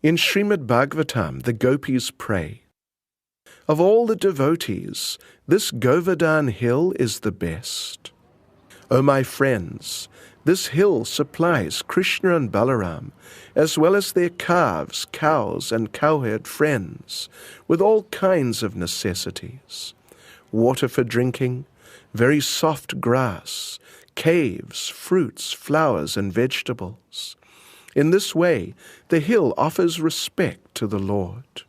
In Srimad Bhagavatam, the gopis pray, "Of all the devotees, this Govardhana hill is the best. O my friends, this hill supplies Krishna and Balaram, as well as their calves, cows, and cowherd friends, with all kinds of necessities. Water for drinking, very soft grass, caves, fruits, flowers, and vegetables. In this way, the hill offers respect to the Lord.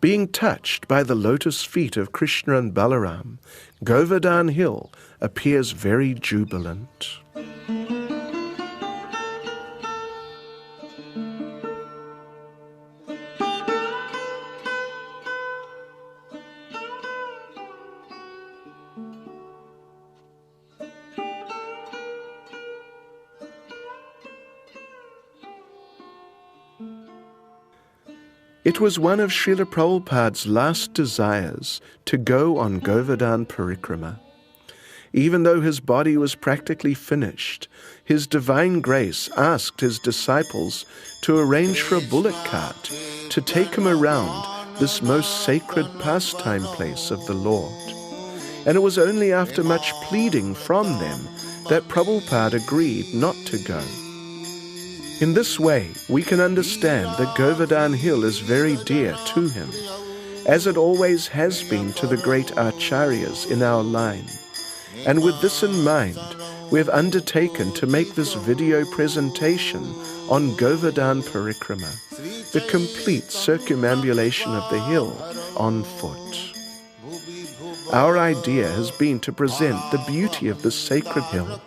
Being touched by the lotus feet of Krishna and Balaram, Govardhana hill appears very jubilant." It was one of Srila Prabhupada's last desires to go on Govardhana Parikrama. Even though his body was practically finished, His Divine Grace asked his disciples to arrange for a bullock cart to take him around this most sacred pastime place of the Lord. And it was only after much pleading from them that Prabhupada agreed not to go. In this way, we can understand that Govardhana hill is very dear to him, as it always has been to the great acharyas in our line. And with this in mind, we have undertaken to make this video presentation on Govardhana Parikrama, the complete circumambulation of the hill on foot. Our idea has been to present the beauty of this sacred hill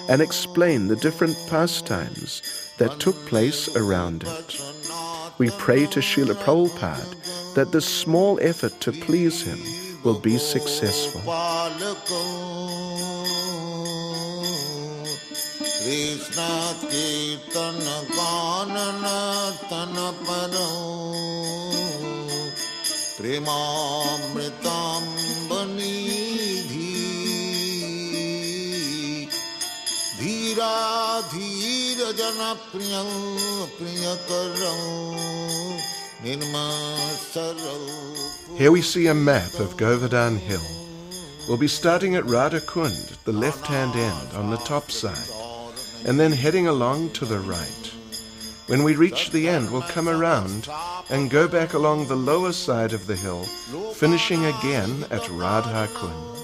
and explain the different pastimes that took place around it. We pray to Srila Prabhupada that this small effort to please him will be successful. Krishna Kirtana Ganana Tana Paro Premamritam Banidhi Dhira Dhira Jana Priya Priyakaram Nirmasaram. Here we see a map of Govardhana Hill. We'll be starting at Narada Kunda, the left-hand end on the top side, and then heading along to the right. When we reach the end, we'll come around and go back along the lower side of the hill, finishing again at Radha Kunda.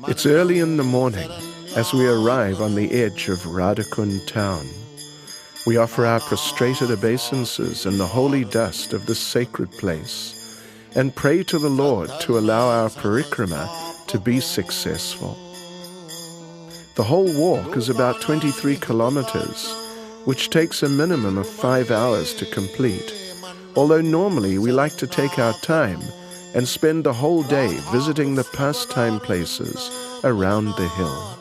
It's early in the morning as we arrive on the edge of Radha Kunda town. We offer our prostrated obeisances in the holy dust of this sacred place and pray to the Lord to allow our parikrama to be successful. The whole walk is about 23 kilometers, which takes a minimum of 5 hours to complete, although normally we like to take our time and spend the whole day visiting the pastime places around the hill.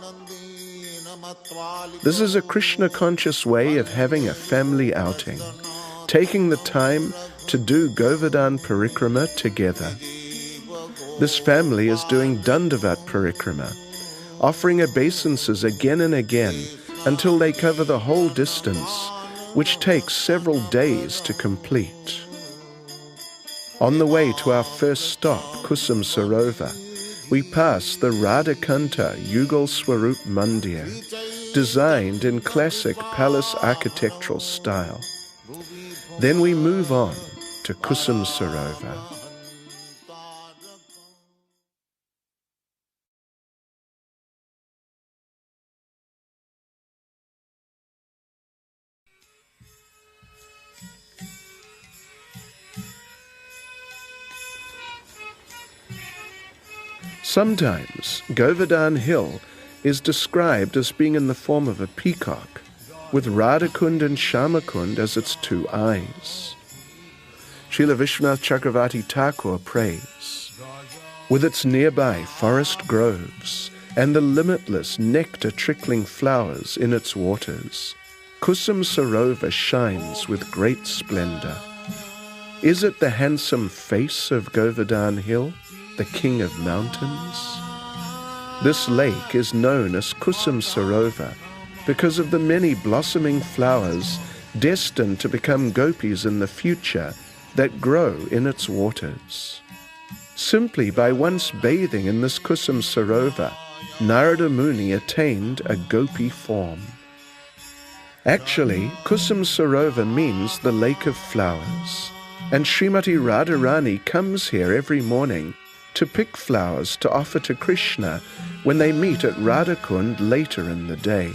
This is a Krishna-conscious way of having a family outing, taking the time to do Govardhana Parikrama together. This family is doing Dandavat Parikrama, offering obeisances again and again until they cover the whole distance, which takes several days to complete. On the way to our first stop, Kusum Sarovar, we pass the Radhakanta Yugal Swarup Mandir, designed in classic palace architectural style. Then we move on to Kusum Sarovar. Sometimes Govardhana Hill is described as being in the form of a peacock, with Radha Kunda and Shama Kunda as its two eyes. Srila Vishwanath Chakravarti Thakur prays, with its nearby forest groves and the limitless nectar-trickling flowers in its waters, Kusum Sarovar shines with great splendor. Is it the handsome face of Govardhana Hill, the king of mountains? This lake is known as Kusum Sarovar because of the many blossoming flowers destined to become gopis in the future that grow in its waters. Simply by once bathing in this Kusum Sarovar, Narada Muni attained a gopi form. Actually, Kusum Sarovar means the lake of flowers, and Srimati Radharani comes here every morning to pick flowers to offer to Krishna when they meet at Radha Kund later in the day.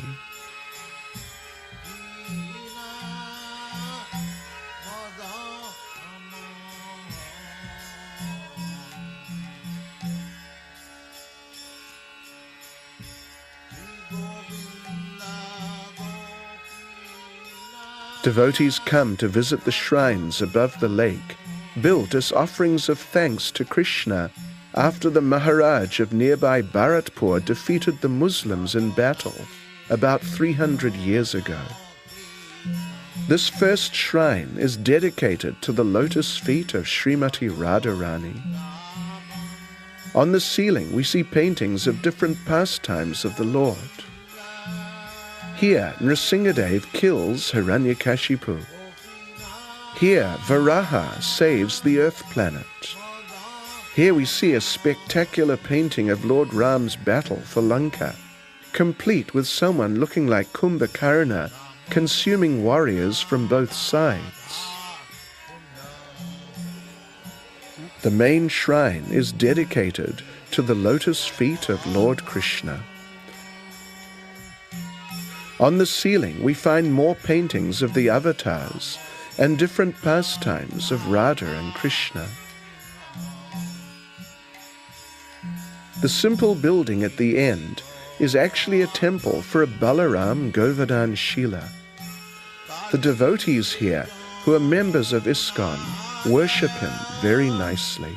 Devotees come to visit the shrines above the lake, built as offerings of thanks to Krishna after the Maharaj of nearby Bharatpur defeated the Muslims in battle about 300 years ago. This first shrine is dedicated to the lotus feet of Srimati Radharani. On the ceiling we see paintings of different pastimes of the Lord. Here, Nrsingadev kills Hiranyakashipu. Here, Varaha saves the earth planet. Here we see a spectacular painting of Lord Ram's battle for Lanka, complete with someone looking like Kumbhakarna consuming warriors from both sides. The main shrine is dedicated to the lotus feet of Lord Krishna. On the ceiling we find more paintings of the avatars and different pastimes of Radha and Krishna. The simple building at the end is actually a temple for a Balaram Govardhan Shila. The devotees here, who are members of ISKCON, worship him very nicely.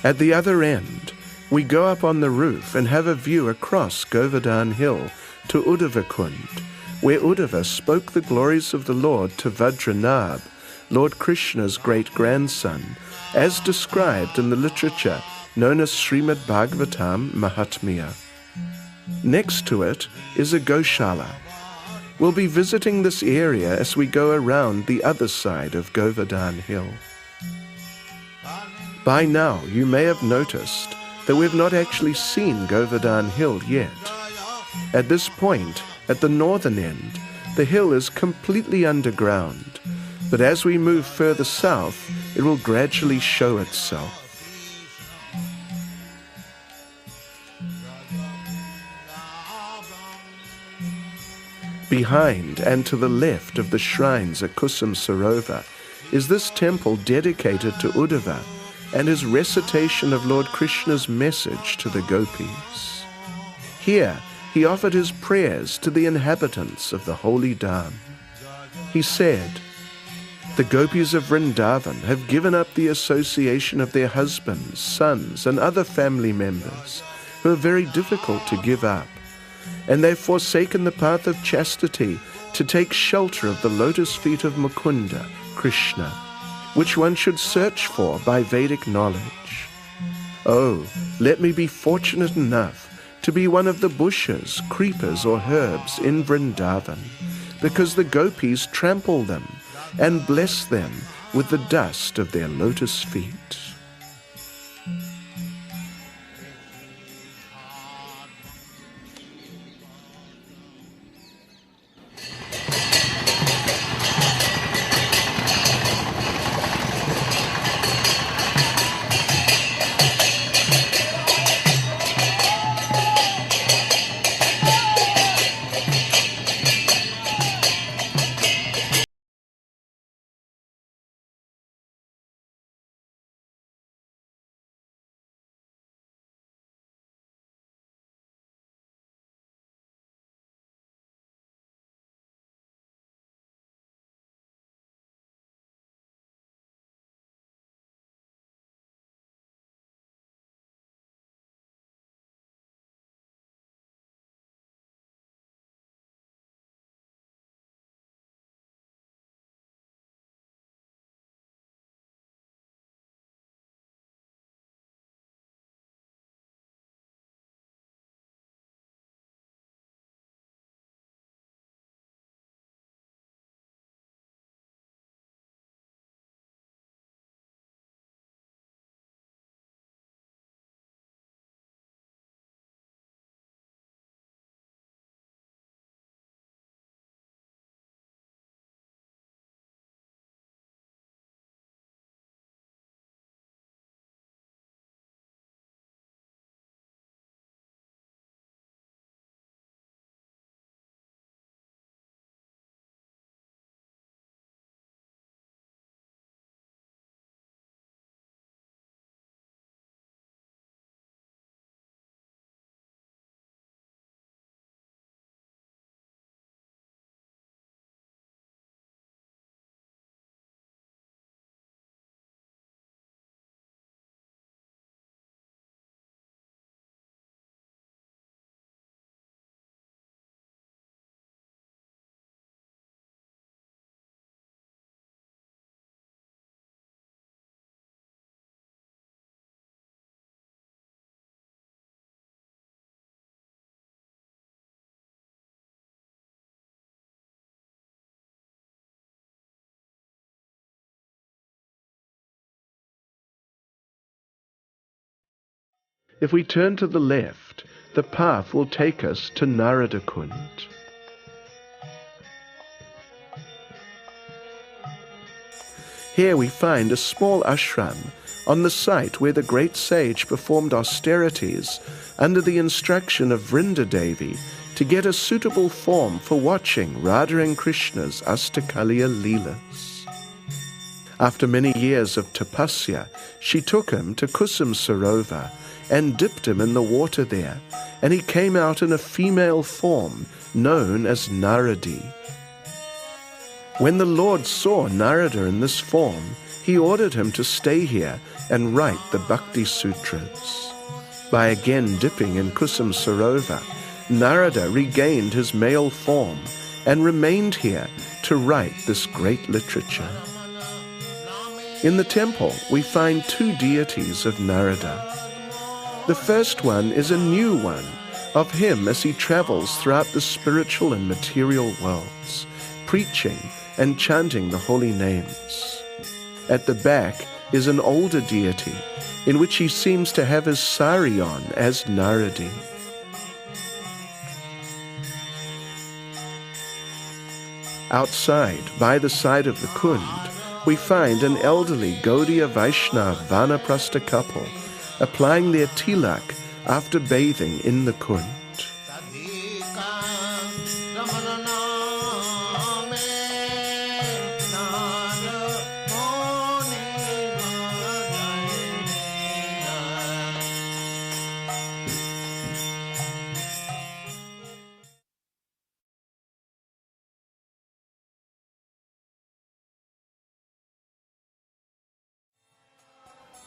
At the other end, we go up on the roof and have a view across Govardhan Hill to Uddhava Kund, where Uddhava spoke the glories of the Lord to Vajranab, Lord Krishna's great-grandson, as described in the literature known as Srimad Bhagavatam Mahatmya. Next to it is a Goshala. We'll be visiting this area as we go around the other side of Govardhan Hill. By now you may have noticed that we've not actually seen Govardhan Hill yet. At this point, at the northern end, the hill is completely underground, but as we move further south, it will gradually show itself. Behind and to the left of the shrines at Kusum Sarovar is this temple dedicated to Uddhava and his recitation of Lord Krishna's message to the gopis. Here, he offered his prayers to the inhabitants of the holy Dham. He said, "The gopis of Vrindavan have given up the association of their husbands, sons, and other family members who are very difficult to give up, and they've forsaken the path of chastity to take shelter of the lotus feet of Mukunda, Krishna, which one should search for by Vedic knowledge. Oh, let me be fortunate enough to be one of the bushes, creepers, or herbs in Vrindavan, because the gopis trample them and bless them with the dust of their lotus feet." If we turn to the left, the path will take us to Narada Kunda. Here we find a small ashram on the site where the great sage performed austerities under the instruction of Vrinda Devi to get a suitable form for watching Radha and Krishna's Astakaliya Leelas. After many years of tapasya, she took him to Kusum Sarovar and dipped him in the water there, and he came out in a female form known as Naradi. When the Lord saw Narada in this form, he ordered him to stay here and write the Bhakti Sutras. By again dipping in Kusum Sarovar, Narada regained his male form and remained here to write this great literature. In the temple, we find two deities of Narada. The first one is a new one of him as he travels throughout the spiritual and material worlds, preaching and chanting the holy names. At the back is an older deity, in which he seems to have his sari on as Naradi. Outside, by the side of the Kund, we find an elderly Gaudiya Vaishnava Vanaprastha couple applying their tilak after bathing in the Kund.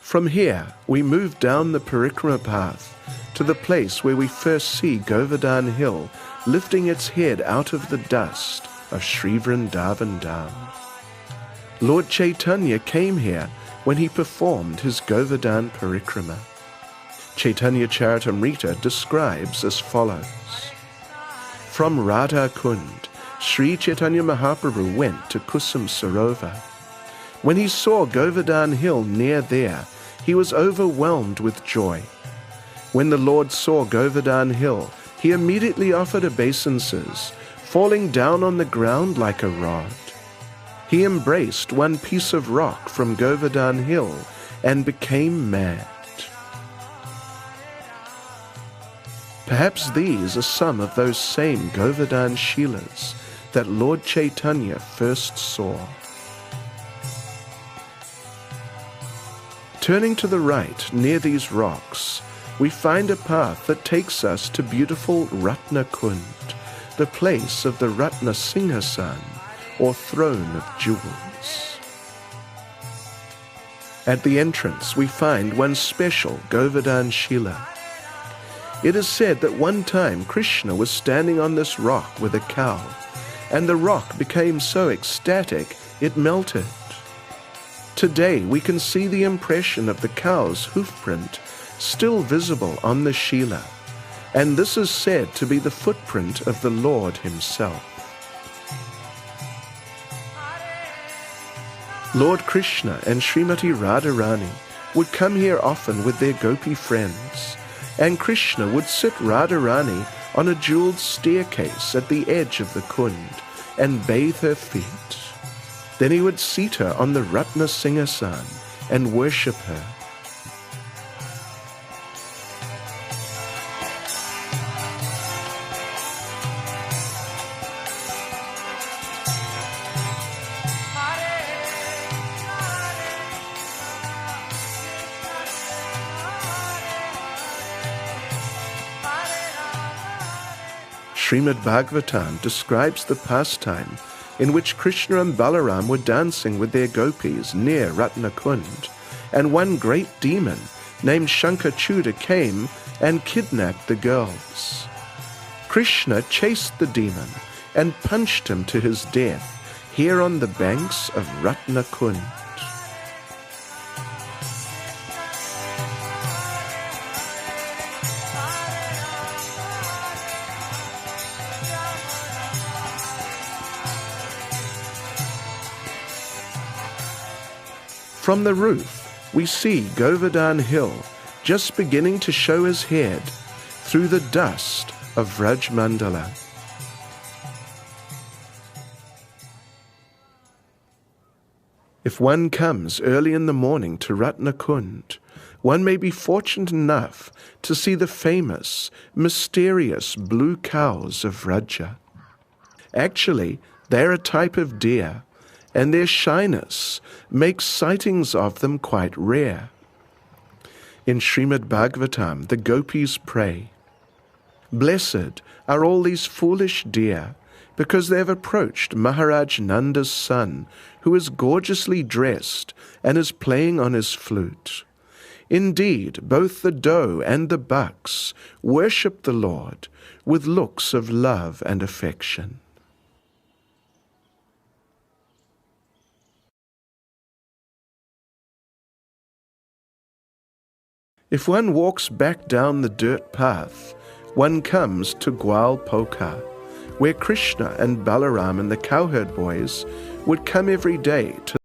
From here, we move down the Parikrama path to the place where we first see Govardhana Hill lifting its head out of the dust of Sri Vrindavan Dham. Lord Chaitanya came here when he performed his Govardhana Parikrama. Chaitanya Charitamrita describes as follows. From Radha Kund, Sri Chaitanya Mahaprabhu went to Kusum Sarovar. When he saw Govardhana Hill near there, he was overwhelmed with joy. When the Lord saw Govardhana Hill, he immediately offered obeisances, falling down on the ground like a rod. He embraced one piece of rock from Govardhana Hill and became mad. Perhaps these are some of those same Govardhana Shilas that Lord Chaitanya first saw. Turning to the right, near these rocks, we find a path that takes us to beautiful Ratna Kund, the place of the Ratna Singhasan, or throne of jewels. At the entrance, we find one special Govardhana Shila. It is said that one time Krishna was standing on this rock with a cow, and the rock became so ecstatic it melted. Today we can see the impression of the cow's hoofprint still visible on the Shila, and this is said to be the footprint of the Lord himself. Lord Krishna and Srimati Radharani would come here often with their gopi friends, and Krishna would sit Radharani on a jeweled staircase at the edge of the Kund and bathe her feet. Then he would seat her on the Ratna Singhasan and worship her. Srimad Bhagavatam describes the pastime in which Krishna and Balaram were dancing with their gopis near Ratna Kund, and one great demon named Shankachuda came and kidnapped the girls. Krishna chased the demon and punched him to his death here on the banks of Ratna Kund. From the roof, we see Govardhana Hill just beginning to show his head through the dust of Vrajmandala. If one comes early in the morning to Ratnakund, one may be fortunate enough to see the famous, mysterious blue cows of Vraja. Actually, they're a type of deer, and their shyness makes sightings of them quite rare. In Srimad Bhagavatam, the gopis pray, "Blessed are all these foolish deer, because they have approached Maharaj Nanda's son, who is gorgeously dressed and is playing on his flute. Indeed, both the doe and the bucks worship the Lord with looks of love and affection." If one walks back down the dirt path, one comes to Gvala Pokhara, where Krishna and Balaram and the cowherd boys would come every day to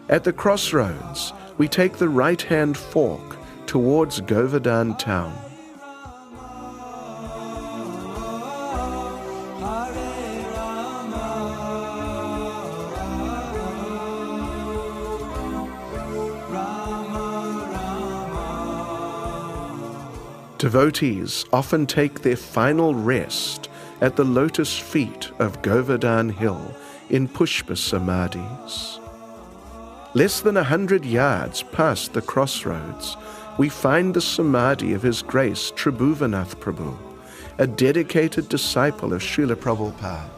At the crossroads, we take the right-hand fork towards Govardhana Town. Devotees often take their final rest at the lotus feet of Govardhana Hill in Pushpa Samadhis. Less than 100 yards past the crossroads, we find the Samadhi of His Grace Tribhuvanath Prabhu, a dedicated disciple of Srila Prabhupada.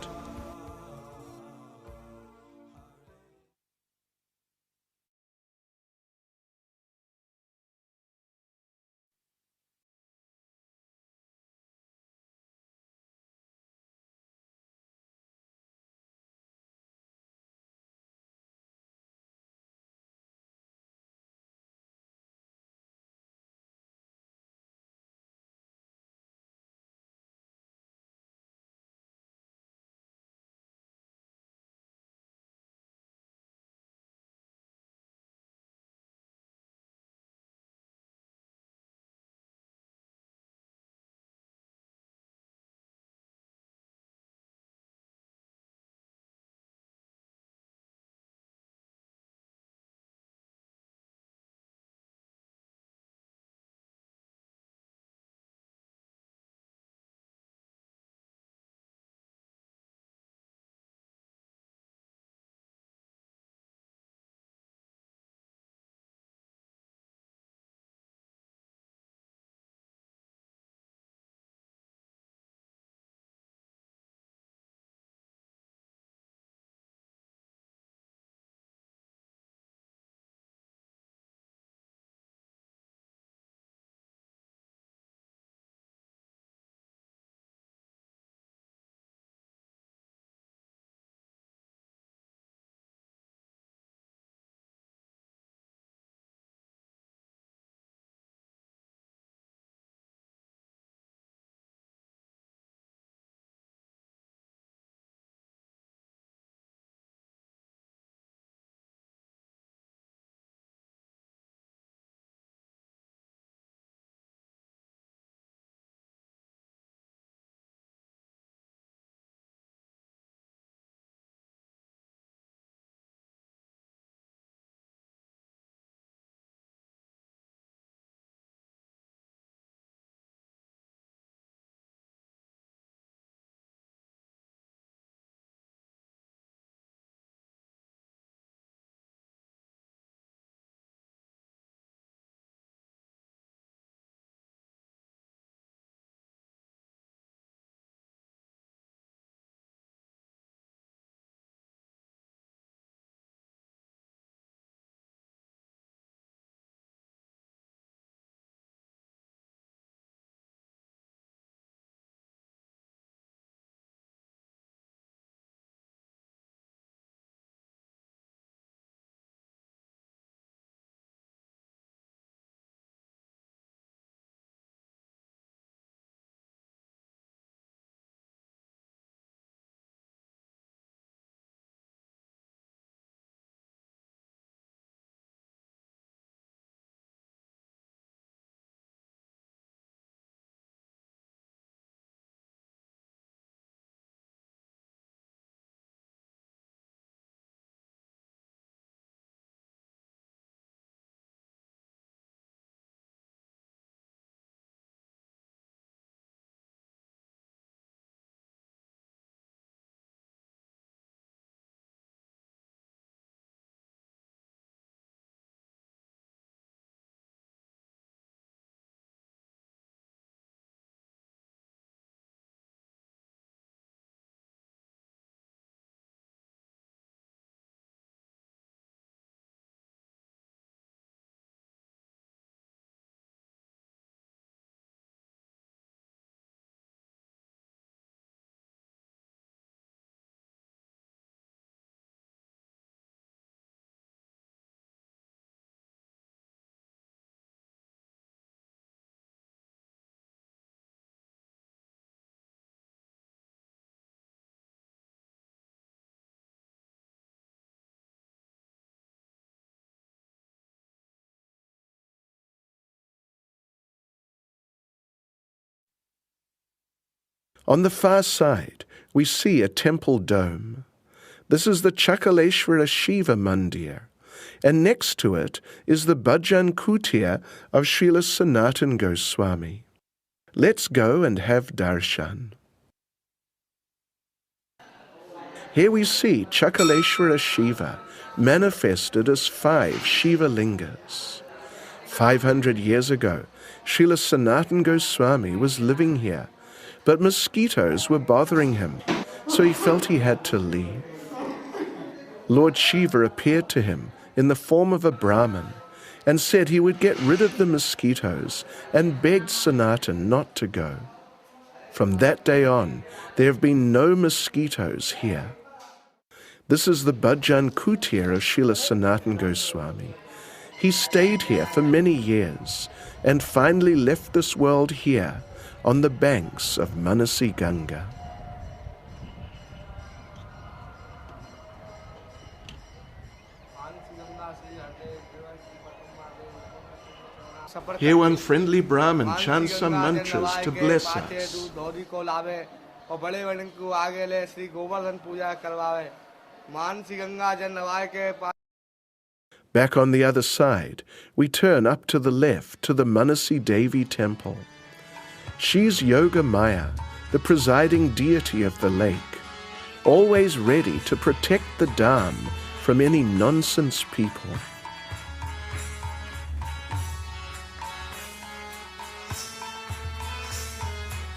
On the far side, we see a temple dome. This is the Chakaleshwara Shiva Mandir, and next to it is the Bhajan Kutir of Srila Sanatana Goswami. Let's go and have darshan. Here we see Chakaleshwara Shiva manifested as 5 Shiva Lingas. 500 years ago, Srila Sanatana Goswami was living here, but mosquitoes were bothering him, so he felt he had to leave. Lord Shiva appeared to him in the form of a Brahmin and said he would get rid of the mosquitoes and begged Sanatana not to go. From that day on, there have been no mosquitoes here. This is the Bhajan Kutir of Srila Sanatana Goswami. He stayed here for many years and finally left this world here on the banks of Manasi Ganga. Here one friendly Brahmin chants some mantras to bless us. Back on the other side, we turn up to the left to the Manasi Devi temple. She's Yoga Maya, the presiding deity of the lake, always ready to protect the dam from any nonsense people.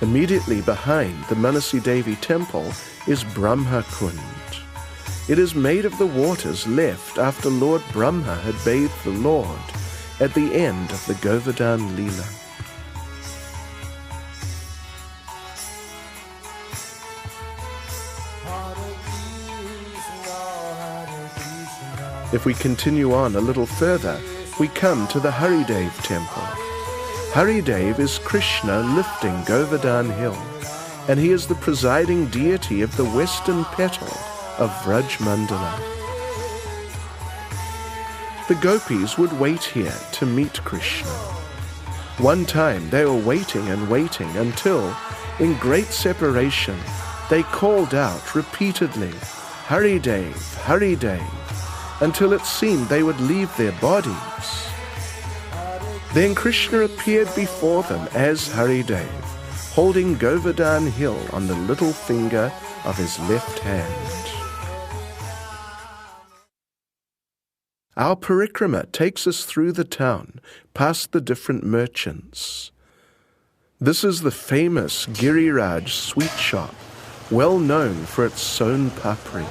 Immediately behind the Manasi Devi temple is Brahma Kund. It is made of the waters left after Lord Brahma had bathed the Lord at the end of the Govardhana Leela. If we continue on a little further, we come to the Haridev temple. Haridev is Krishna lifting Govardhana hill, and he is the presiding deity of the western petal of Vraj Mandala. The gopis would wait here to meet Krishna. One time they were waiting and waiting until, in great separation, they called out repeatedly, Haridev, Haridev, until it seemed they would leave their bodies. Then Krishna appeared before them as Haridev, holding Govardhana hill on the little finger of his left hand. Our parikrama takes us through the town, past the different merchants. This is the famous Giriraj sweet shop, well known for its son papri.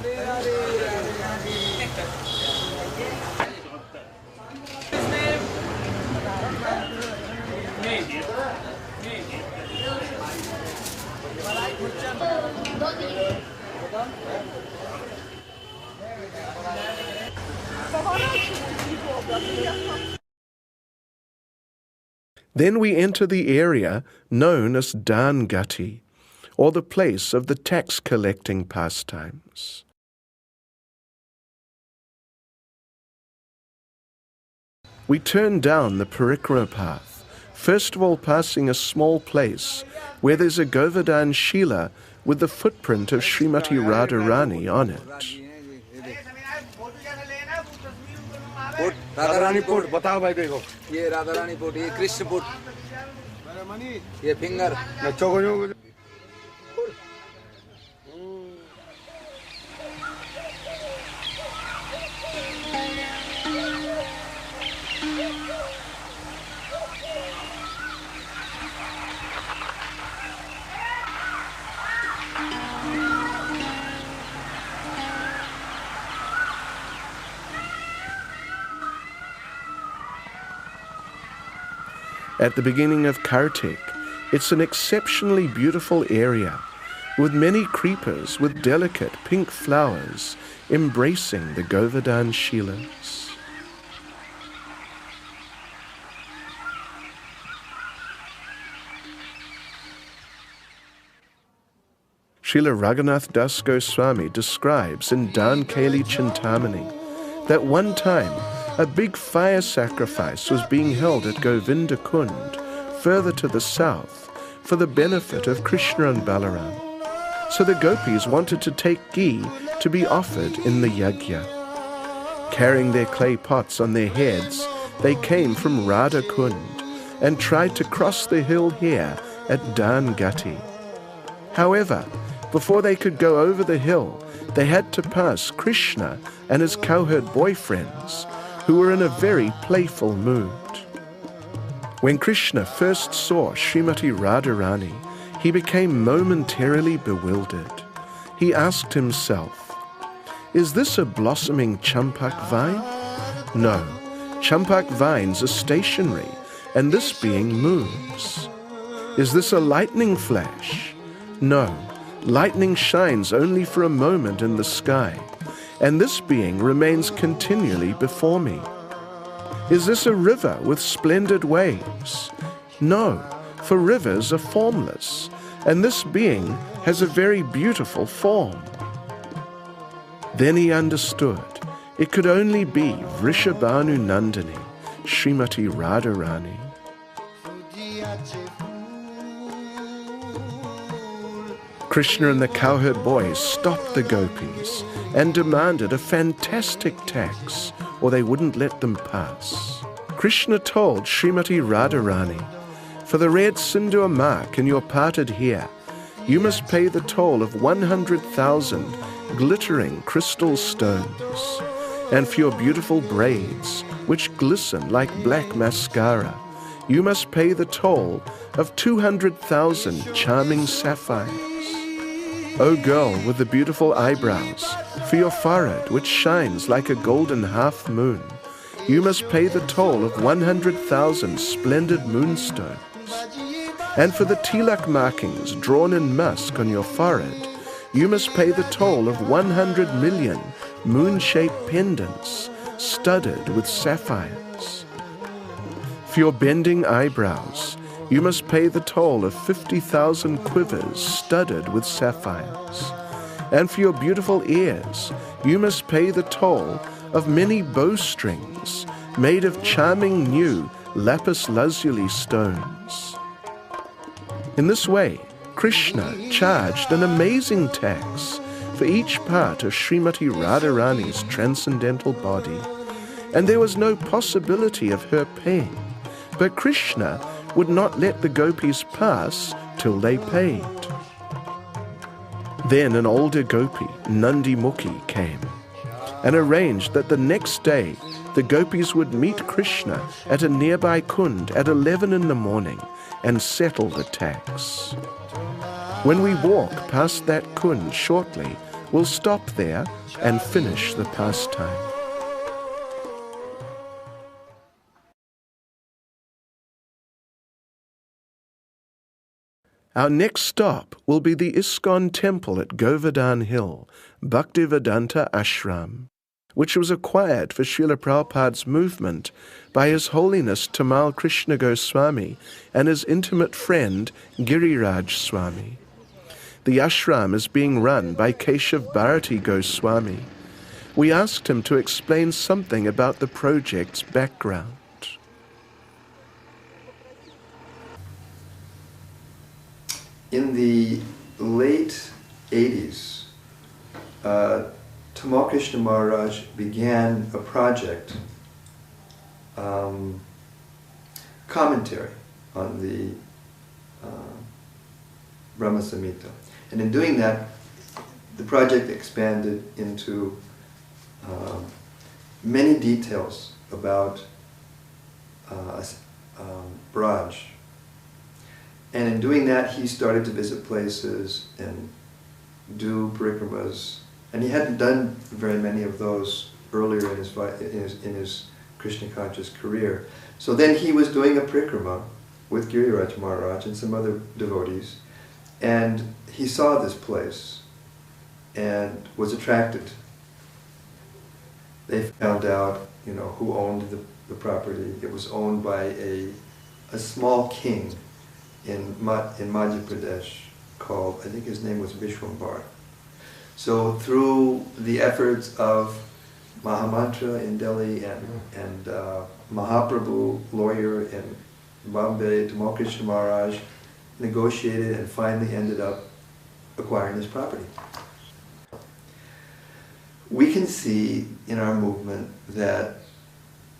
Then we enter the area known as Dan Ghati, or the place of the tax-collecting pastimes. We turn down the parikrama path, first of all passing a small place where there's a Govardhana Shila with the footprint of Srimati Radharani on it. Radharani put, बताओ भाई देखो ये Radharani put, ये Krishna put, ये finger At the beginning of Kartik, it's an exceptionally beautiful area with many creepers with delicate pink flowers embracing the Govardhana Shilas. Srila Raghunath Das Goswami describes in Dan Keli Chintamani that one time a big fire sacrifice was being held at Govinda Kund, further to the south, for the benefit of Krishna and Balaram. So the gopis wanted to take ghee to be offered in the yajna. Carrying their clay pots on their heads, they came from Radha Kunda and tried to cross the hill here at Ghati. However, before they could go over the hill, they had to pass Krishna and his cowherd boyfriends, who were in a very playful mood. When Krishna first saw Srimati Radharani, he became momentarily bewildered. He asked himself, "Is this a blossoming champak vine? No, champak vines are stationary, and this being moves. Is this a lightning flash? No, lightning shines only for a moment in the sky, and this being remains continually before me. Is this a river with splendid waves? No, for rivers are formless, and this being has a very beautiful form." Then he understood it could only be Vrishabhanu Nandini, Srimati Radharani. Krishna and the cowherd boys stopped the gopis and demanded a fantastic tax, or they wouldn't let them pass. Krishna told Srimati Radharani, "For the red sindoor mark in your parted hair, you must pay the toll of 100,000 glittering crystal stones. And for your beautiful braids, which glisten like black mascara, you must pay the toll of 200,000 charming sapphires. O girl with the beautiful eyebrows, for your forehead, which shines like a golden half moon, you must pay the toll of 100,000 splendid moonstones. And for the tilak markings drawn in musk on your forehead, you must pay the toll of 100 million moon-shaped pendants studded with sapphires. For your bending eyebrows, you must pay the toll of 50,000 quivers studded with sapphires. And for your beautiful ears, you must pay the toll of many bowstrings made of charming new lapis lazuli stones." In this way, Krishna charged an amazing tax for each part of Srimati Radharani's transcendental body, and there was no possibility of her paying, but Krishna would not let the gopis pass till they paid. Then an older gopi, Nandimukhi, came and arranged that the next day the gopis would meet Krishna at a nearby kund at 11 in the morning and settle the tax. When we walk past that kund shortly, we'll stop there and finish the pastime. Our next stop will be the ISKCON temple at Govardhana Hill, Bhaktivedanta Ashram, which was acquired for Srila Prabhupada's movement by His Holiness Tamal Krishna Goswami and his intimate friend Giriraj Swami. The ashram is being run by Keshav Bharati Goswami. We asked him to explain something about the project's background. In the late 80s, Tamal Krishna Maharaj began a project, commentary on the Brahma Samhita. And in doing that, the project expanded into many details about Braj. And in doing that, he started to visit places and do parikramas. And he hadn't done very many of those earlier in his Krishna conscious career. So then he was doing a parikrama with Giriraj Maharaj and some other devotees, and he saw this place and was attracted. They found out, who owned the property. It was owned by a small king in Madhya Pradesh called, I think his name was Vishwambar. So through the efforts of Mahamantra in Delhi and Mahaprabhu, lawyer in Bombay, Tamal Krishna Maharaj, negotiated, and finally ended up acquiring this property. We can see in our movement that,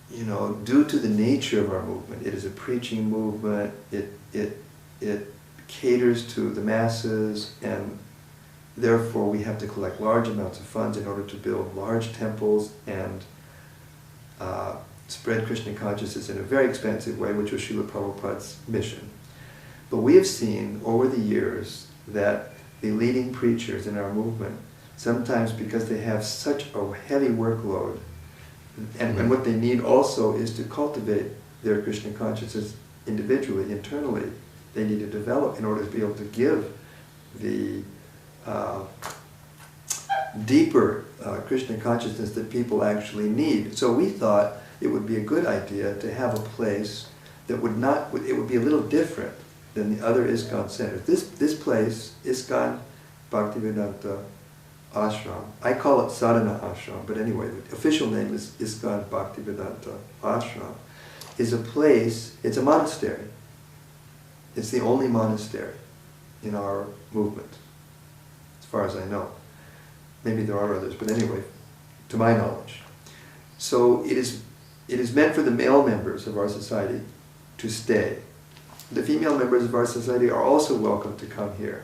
due to the nature of our movement, it is a preaching movement, it caters to the masses, and therefore we have to collect large amounts of funds in order to build large temples and spread Krishna consciousness in a very expensive way, which was Srila Prabhupada's mission. But we have seen over the years that the leading preachers in our movement, sometimes because they have such a heavy workload, and what they need also is to cultivate their Krishna consciousness individually, internally. They need to develop in order to be able to give the deeper Krishna consciousness that people actually need. So we thought it would be a good idea to have a place that it would be a little different than the other ISKCON centers. This place, ISKCON Bhaktivedanta Ashram, I call it Sadhana Ashram, but anyway, the official name is ISKCON Bhaktivedanta Ashram, is a place, it's a monastery. It's the only monastery in our movement, as far as I know. Maybe there are others, but anyway, to my knowledge. So it is meant for the male members of our society to stay. The female members of our society are also welcome to come here,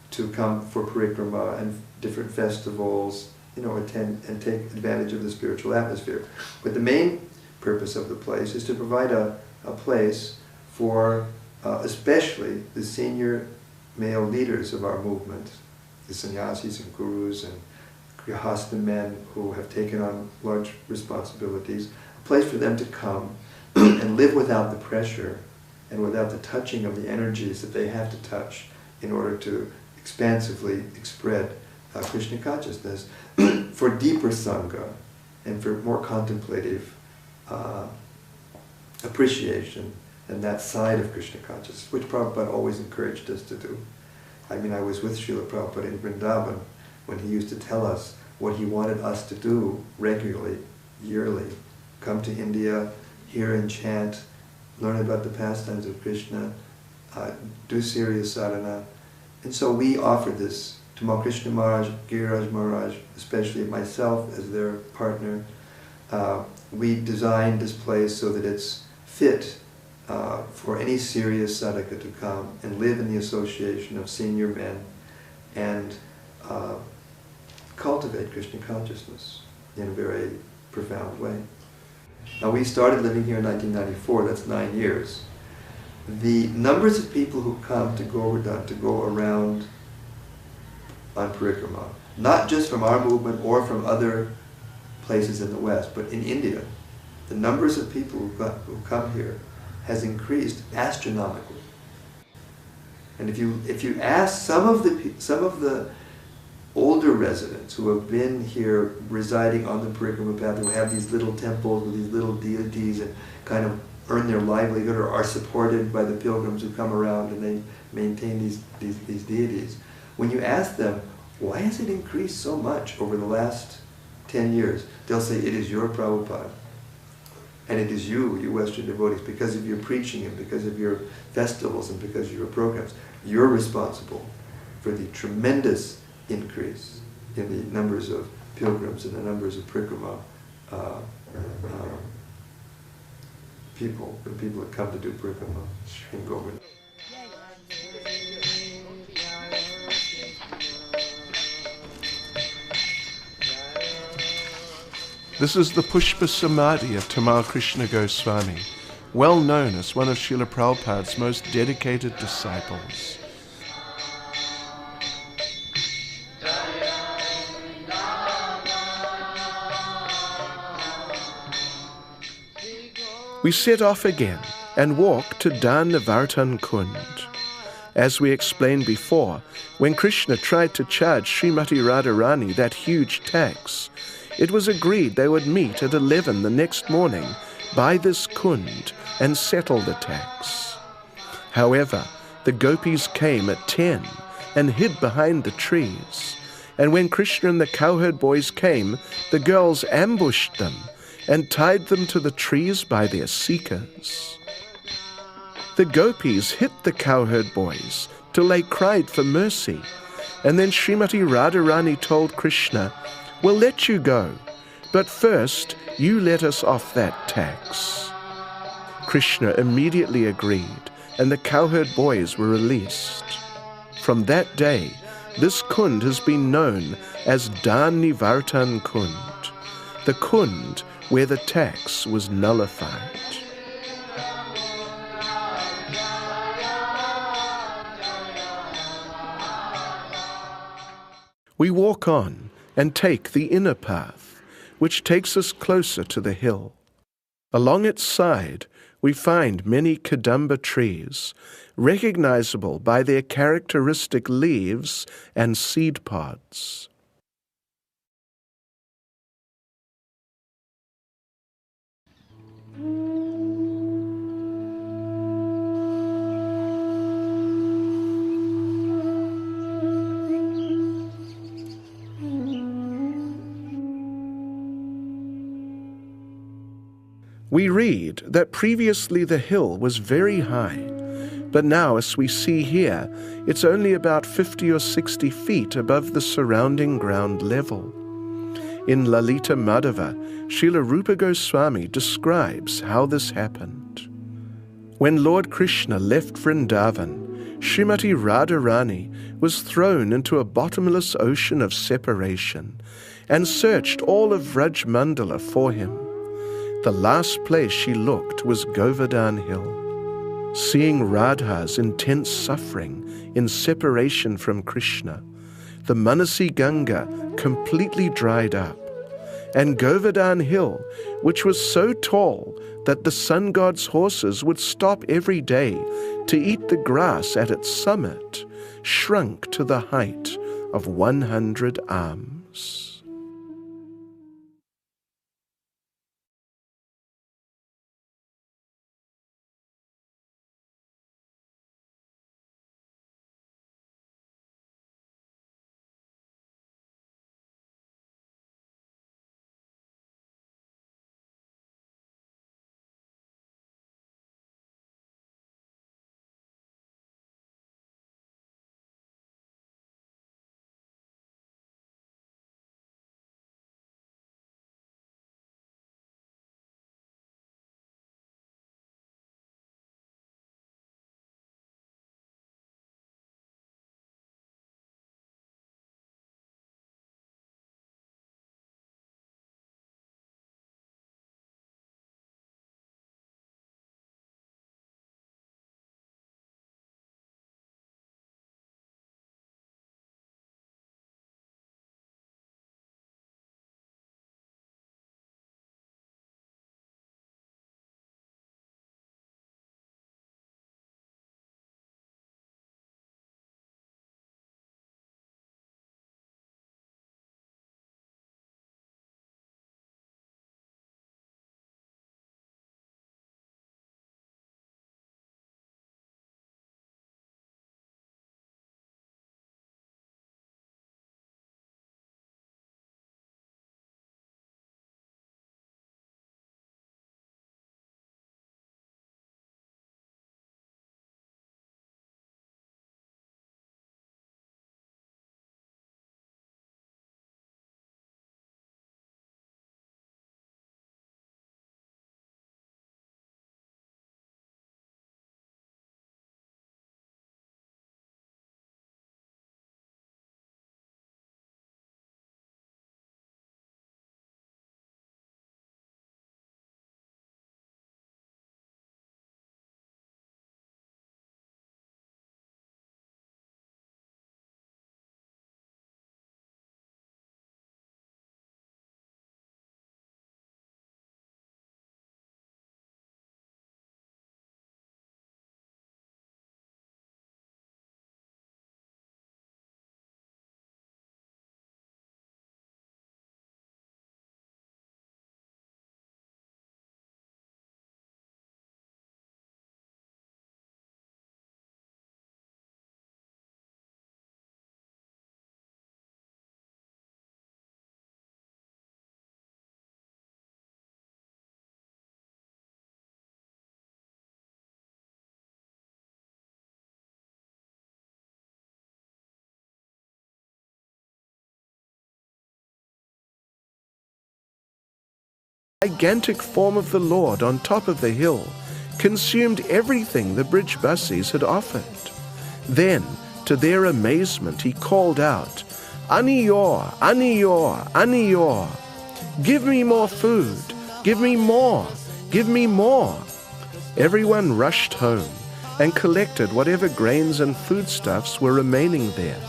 to come for parikrama and different festivals, attend and take advantage of the spiritual atmosphere. But the main purpose of the place is to provide a place for especially the senior male leaders of our movement, the sannyasis and gurus and grihastha men who have taken on large responsibilities, a place for them to come and live without the pressure and without the touching of the energies that they have to touch in order to expansively spread Krishna consciousness for deeper sangha and for more contemplative appreciation and that side of Krishna consciousness, which Prabhupada always encouraged us to do. I mean, I was with Srila Prabhupada in Vrindavan when he used to tell us what he wanted us to do regularly, yearly. Come to India, hear and chant, learn about the pastimes of Krishna, do serious sadhana. And so we offered this to Tamal Krishna Maharaj, Giriraj Maharaj, especially myself as their partner. We designed this place so that it's fit for any serious sadhaka to come and live in the association of senior men and cultivate Krishna consciousness in a very profound way. Now, we started living here in 1994, that's 9 years. The numbers of people who come to Govardhana to go around on parikrama, not just from our movement or from other places in the West, but in India, the numbers of people who come here has increased astronomically. And if you ask some of the older residents who have been here residing on the parikrama path, who have these little temples with these little deities and kind of earn their livelihood or are supported by the pilgrims who come around and they maintain these deities, when you ask them, why has it increased so much over the last 10 years? They'll say, it is your Prabhupada. And it is you Western devotees, because of your preaching and because of your festivals and because of your programs. You're responsible for the tremendous increase in the numbers of pilgrims and the numbers of parikrama people, the people that come to do parikrama in Govardhana. This is the Pushpa Samadhi of Tamal Krishna Goswami, well known as one of Srila Prabhupada's most dedicated disciples. We set off again and walk to Nivartana Kunda. As we explained before, when Krishna tried to charge Srimati Radharani that huge tax, it was agreed they would meet at 11 the next morning by this kund and settle the tax. However, the gopis came at 10 and hid behind the trees, and when Krishna and the cowherd boys came, the girls ambushed them and tied them to the trees by their seekers. The gopis hit the cowherd boys till they cried for mercy, and then Srimati Radharani told Krishna, "We'll let you go, but first you let us off that tax." Krishna immediately agreed, and the cowherd boys were released. From that day, this Kund has been known as Dan Nivartana Kund, the Kund where the tax was nullified. We walk on and take the inner path, which takes us closer to the hill. Along its side, we find many kadamba trees, recognizable by their characteristic leaves and seed pods. We read that previously the hill was very high, but now, as we see here, it's only about 50 or 60 feet above the surrounding ground level. In Lalita Madhava, Srila Rupa Goswami describes how this happened. When Lord Krishna left Vrindavan, Srimati Radharani was thrown into a bottomless ocean of separation and searched all of Vraj Mandala for him. The last place she looked was Govardhan Hill. Seeing Radha's intense suffering in separation from Krishna, the Manasi Ganga completely dried up, and Govardhan Hill, which was so tall that the sun god's horses would stop every day to eat the grass at its summit, shrunk to the height of 100 arms. gigantic form of the Lord on top of the hill consumed everything the Brijbasis had offered. Then, to their amazement, he called out, "Anniyora, Anniyora, Anniyora! Give me more food! Give me more! Give me more!" Everyone rushed home and collected whatever grains and foodstuffs were remaining there.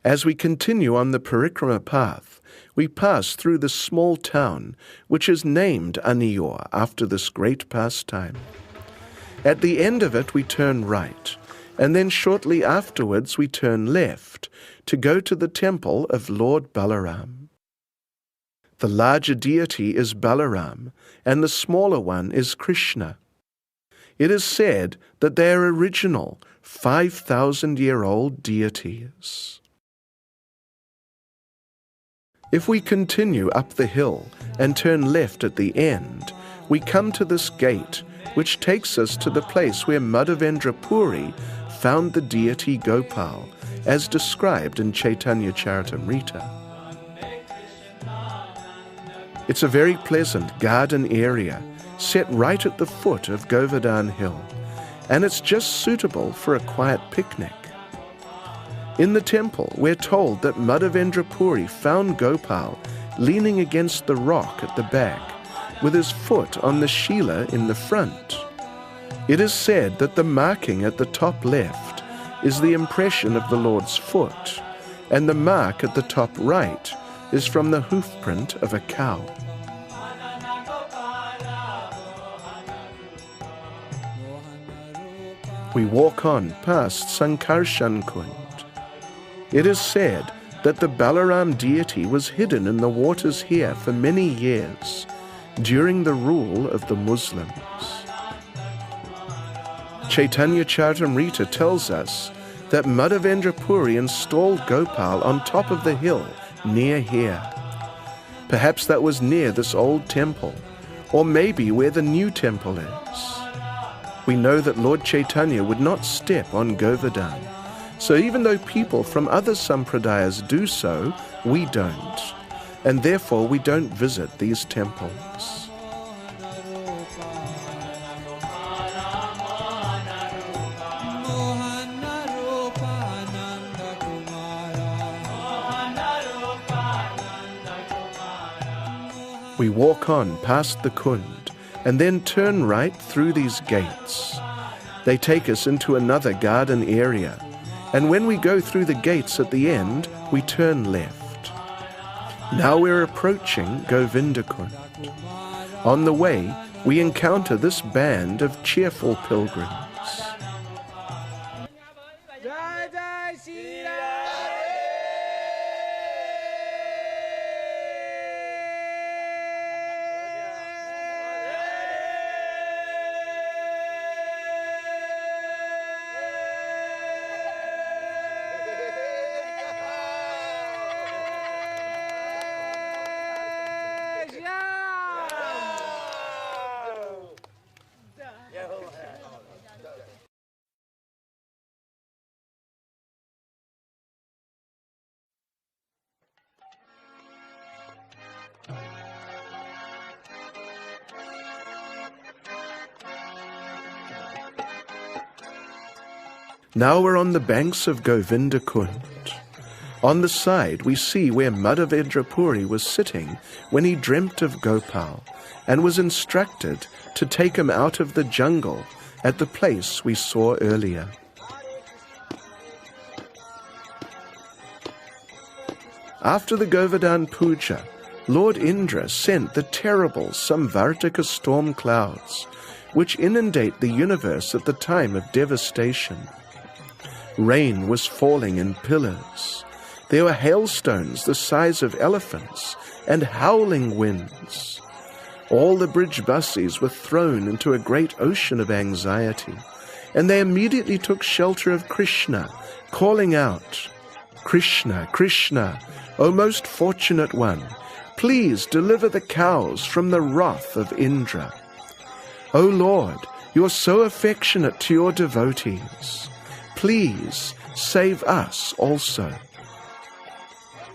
As we continue on the parikrama path, we pass through the small town which is named Anniyora after this great pastime. At the end of it we turn right, and then shortly afterwards we turn left to go to the temple of Lord Balaram. The larger deity is Balaram, and the smaller one is Krishna. It is said that they are original 5,000-year-old deities. If we continue up the hill and turn left at the end, we come to this gate which takes us to the place where Madhavendra Puri found the deity Gopal, as described in Chaitanya Charitamrita. It's a very pleasant garden area set right at the foot of Govardhana Hill, and it's just suitable for a quiet picnic. In the temple, we're told that Madhavendra Puri found Gopal leaning against the rock at the back, with his foot on the Shila in the front. It is said that the marking at the top left is the impression of the Lord's foot, and the mark at the top right is from the hoofprint of a cow. We walk on past Sankarshan Kund. It is said that the Balaram deity was hidden in the waters here for many years during the rule of the Muslims. Chaitanya Charitamrita tells us that Madhavendra Puri installed Gopal on top of the hill near here. Perhaps that was near this old temple, or maybe where the new temple is. We know that Lord Chaitanya would not step on Govardhana. So even though people from other sampradayas do so, we don't, and therefore we don't visit these temples. We walk on past the Kund and then turn right through these gates. They take us into another garden area, and when we go through the gates at the end, we turn left. Now we're approaching Govinda Kunda. On the way, we encounter this band of cheerful pilgrims. Now we're on the banks of Govinda Kunda. On the side we see where Madhavendra Puri was sitting when he dreamt of Gopal and was instructed to take him out of the jungle at the place we saw earlier. After the Govardhana Puja, Lord Indra sent the terrible Samvartika storm clouds, which inundate the universe at the time of devastation. Rain was falling in pillars. There were hailstones the size of elephants and howling winds. All the bridge buses were thrown into a great ocean of anxiety, and they immediately took shelter of Krishna, calling out, "Krishna, Krishna, O most fortunate one, please deliver the cows from the wrath of Indra. O Lord, you're so affectionate to your devotees. Please save us also."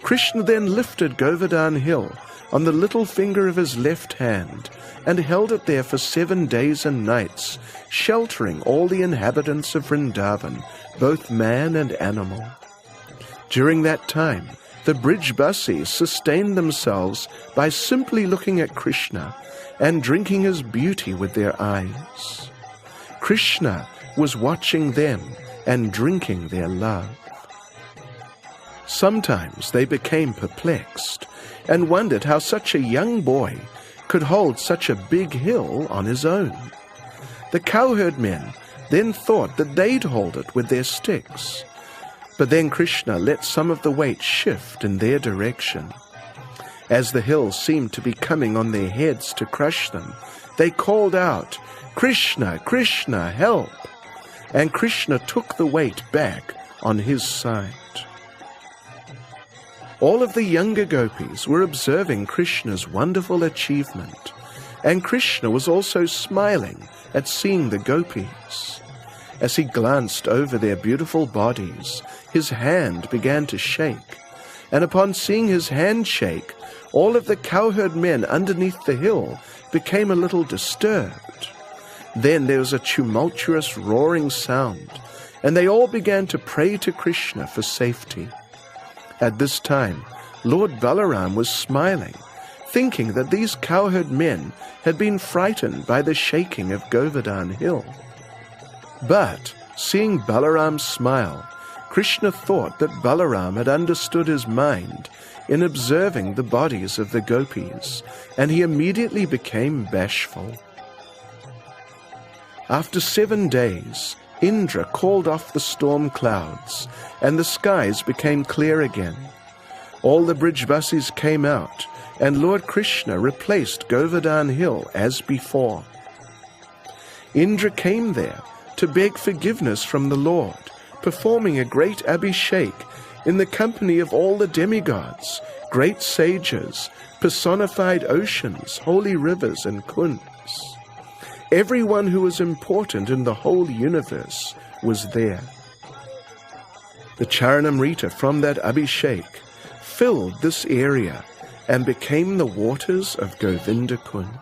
Krishna then lifted Govardhana hill on the little finger of his left hand and held it there for 7 days and nights, sheltering all the inhabitants of Vrindavan, both man and animal. During that time, the Brijbasis sustained themselves by simply looking at Krishna and drinking his beauty with their eyes. Krishna was watching them and drinking their love. Sometimes they became perplexed and wondered how such a young boy could hold such a big hill on his own. The cowherd men then thought that they'd hold it with their sticks. But then Krishna let some of the weight shift in their direction. As the hill seemed to be coming on their heads to crush them, they called out, "Krishna, Krishna, help!" And Krishna took the weight back on his side. All of the younger gopis were observing Krishna's wonderful achievement, and Krishna was also smiling at seeing the gopis. As he glanced over their beautiful bodies, his hand began to shake, and upon seeing his hand shake, all of the cowherd men underneath the hill became a little disturbed. Then there was a tumultuous roaring sound, and they all began to pray to Krishna for safety. At this time, Lord Balaram was smiling, thinking that these cowherd men had been frightened by the shaking of Govardhana hill. But, seeing Balaram smile, Krishna thought that Balaram had understood his mind in observing the bodies of the gopis, and he immediately became bashful. After 7 days, Indra called off the storm clouds, and the skies became clear again. All the Brijbasis came out, and Lord Krishna replaced Govardhana hill as before. Indra came there to beg forgiveness from the Lord, performing a great abhishek in the company of all the demigods, great sages, personified oceans, holy rivers, and kunds. Everyone who was important in the whole universe was there. The Charanamrita from that abhishek filled this area and became the waters of Govinda Kunda.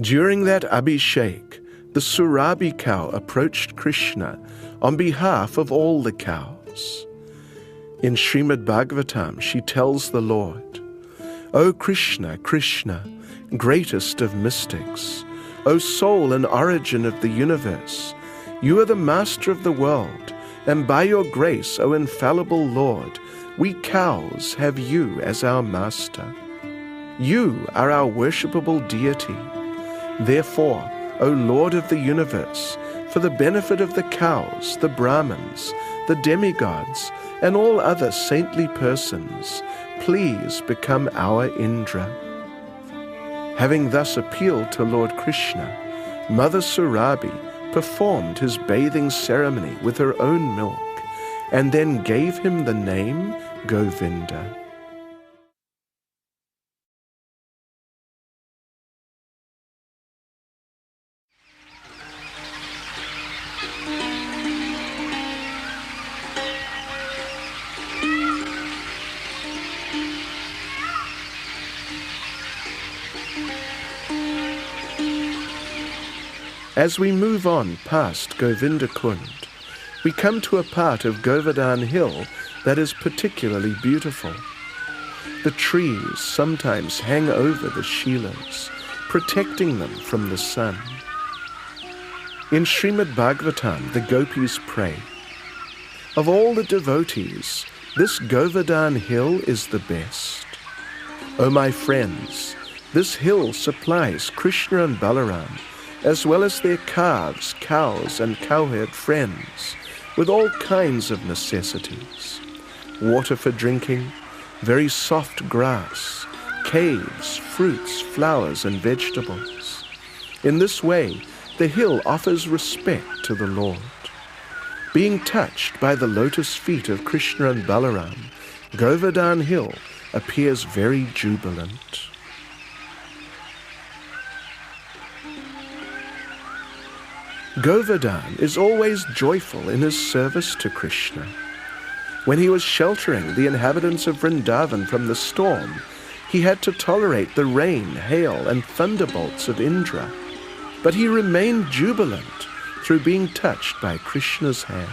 During that abhishek, the Surabhi cow approached Krishna on behalf of all the cows. In Srimad Bhagavatam, she tells the Lord, "O Krishna, Krishna, greatest of mystics, O soul and origin of the universe, you are the master of the world, and by your grace, O infallible Lord, we cows have you as our master. You are our worshipable deity. Therefore, O Lord of the universe, for the benefit of the cows, the Brahmins, the demigods, and all other saintly persons, please become our Indra." Having thus appealed to Lord Krishna, Mother Surabhi performed his bathing ceremony with her own milk, and then gave him the name Govinda. As we move on past Govinda Kund, we come to a part of Govardhana Hill that is particularly beautiful. The trees sometimes hang over the Shilas, protecting them from the sun. In Srimad Bhagavatam, the gopis pray, "Of all the devotees, this Govardhana Hill is the best. O my friends, this hill supplies Krishna and Balaram, as well as their calves, cows, and cowherd friends, with all kinds of necessities: water for drinking, very soft grass, caves, fruits, flowers, and vegetables. In this way, the hill offers respect to the Lord. Being touched by the lotus feet of Krishna and Balaram, Govardhana Hill appears very jubilant." Govardhana is always joyful in his service to Krishna. When he was sheltering the inhabitants of Vrindavan from the storm, he had to tolerate the rain, hail, and thunderbolts of Indra, but he remained jubilant through being touched by Krishna's hand.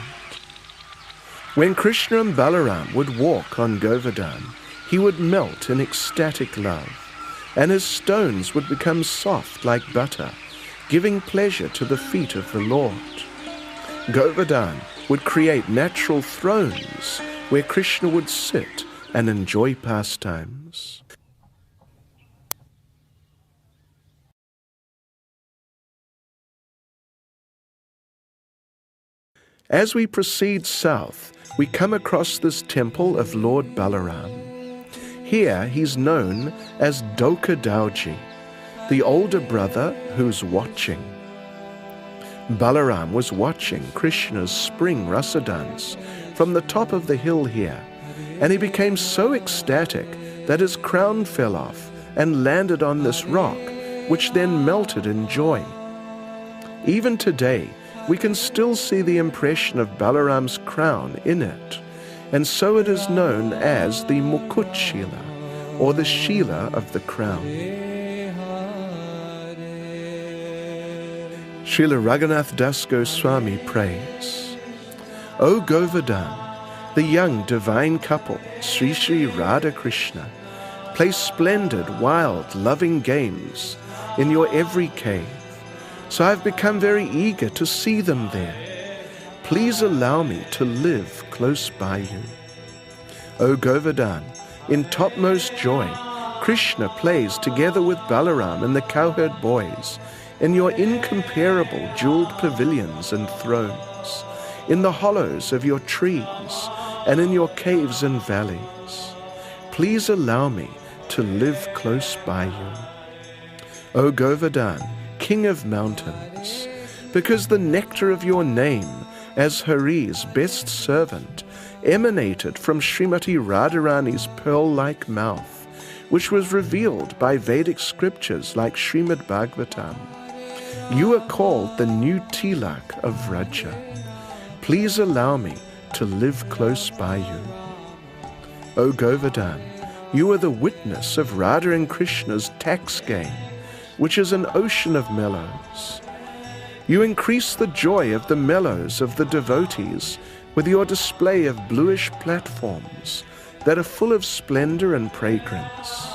When Krishna and Balaram would walk on Govardhana, he would melt in ecstatic love, and his stones would become soft like butter, giving pleasure to the feet of the Lord. Govardhana would create natural thrones where Krishna would sit and enjoy pastimes. As we proceed south, we come across this temple of Lord Balaram. Here he's known as Dauka Dauji, the older brother who's watching. Balaram was watching Krishna's spring rasa dance from the top of the hill here, and he became so ecstatic that his crown fell off and landed on this rock, which then melted in joy. Even today, we can still see the impression of Balaram's crown in it, and so it is known as the Mukut Shila, or the Shila of the crown. Srila Raghunath Das Goswami prays, "O Govardhana, the young divine couple, Sri Sri Radha Krishna, play splendid, wild, loving games in your every cave, so I've become very eager to see them there. Please allow me to live close by you." O Govardhana, in topmost joy, Krishna plays together with Balaram and the cowherd boys in your incomparable jeweled pavilions and thrones, in the hollows of your trees, and in your caves and valleys. Please allow me to live close by you. O Govardhana, King of mountains, because the nectar of your name as Hari's best servant emanated from Srimati Radharani's pearl-like mouth, which was revealed by Vedic scriptures like Srimad Bhagavatam. You are called the new Tilak of Vraja. Please allow me to live close by you. O Govardhana, you are the witness of Radha and Krishna's tax game, which is an ocean of mellows. You increase the joy of the mellows of the devotees with your display of bluish platforms that are full of splendor and fragrance.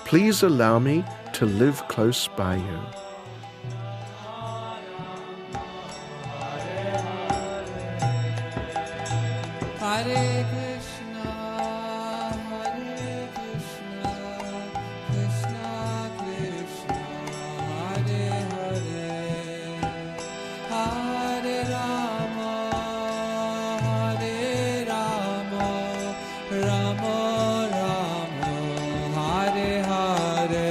Please allow me to live close by you. Hare Krishna, Hare Krishna, Krishna Krishna, Hare Hare, Hare Rama, Hare Rama, Rama Rama, Hare Hare.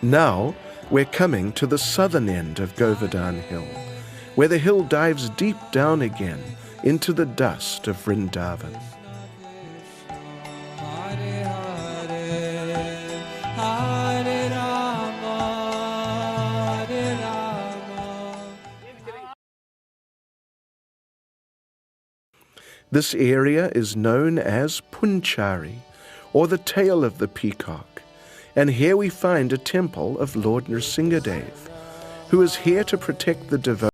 Now we're coming to the southern end of Govardhana Hill, where the hill dives deep down again into the dust of Vrindavan. Hare Hare, Hare Rama, Hare Rama. This area is known as Punchari, or the tail of the peacock, and here we find a temple of Lord Nrsingadev, who is here to protect the devotees.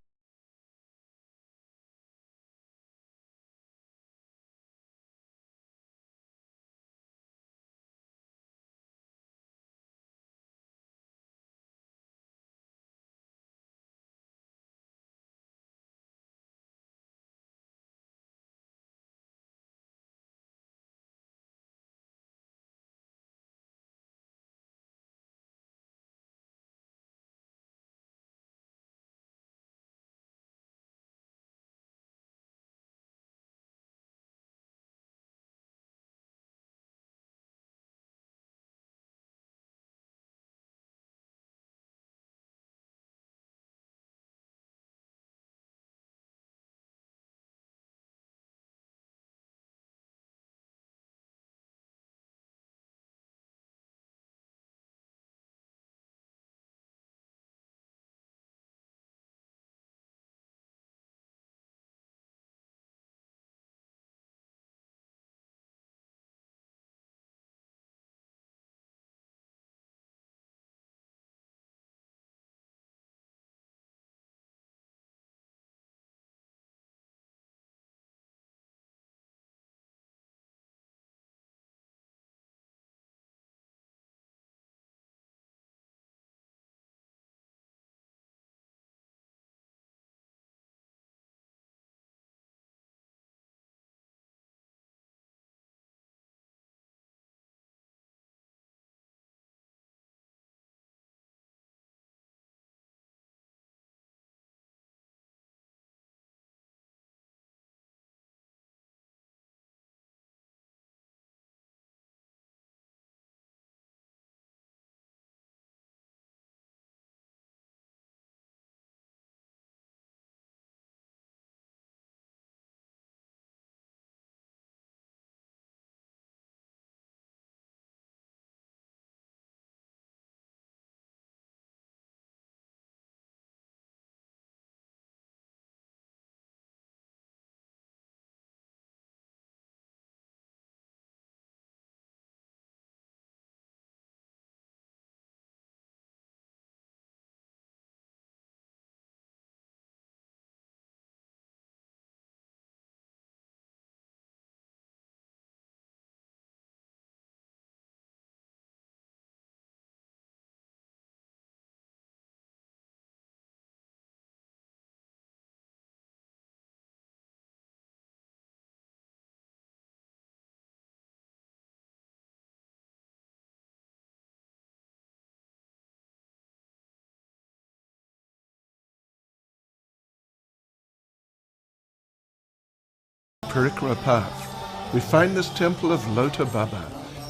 Parikrama path, we find this temple of Lota Baba,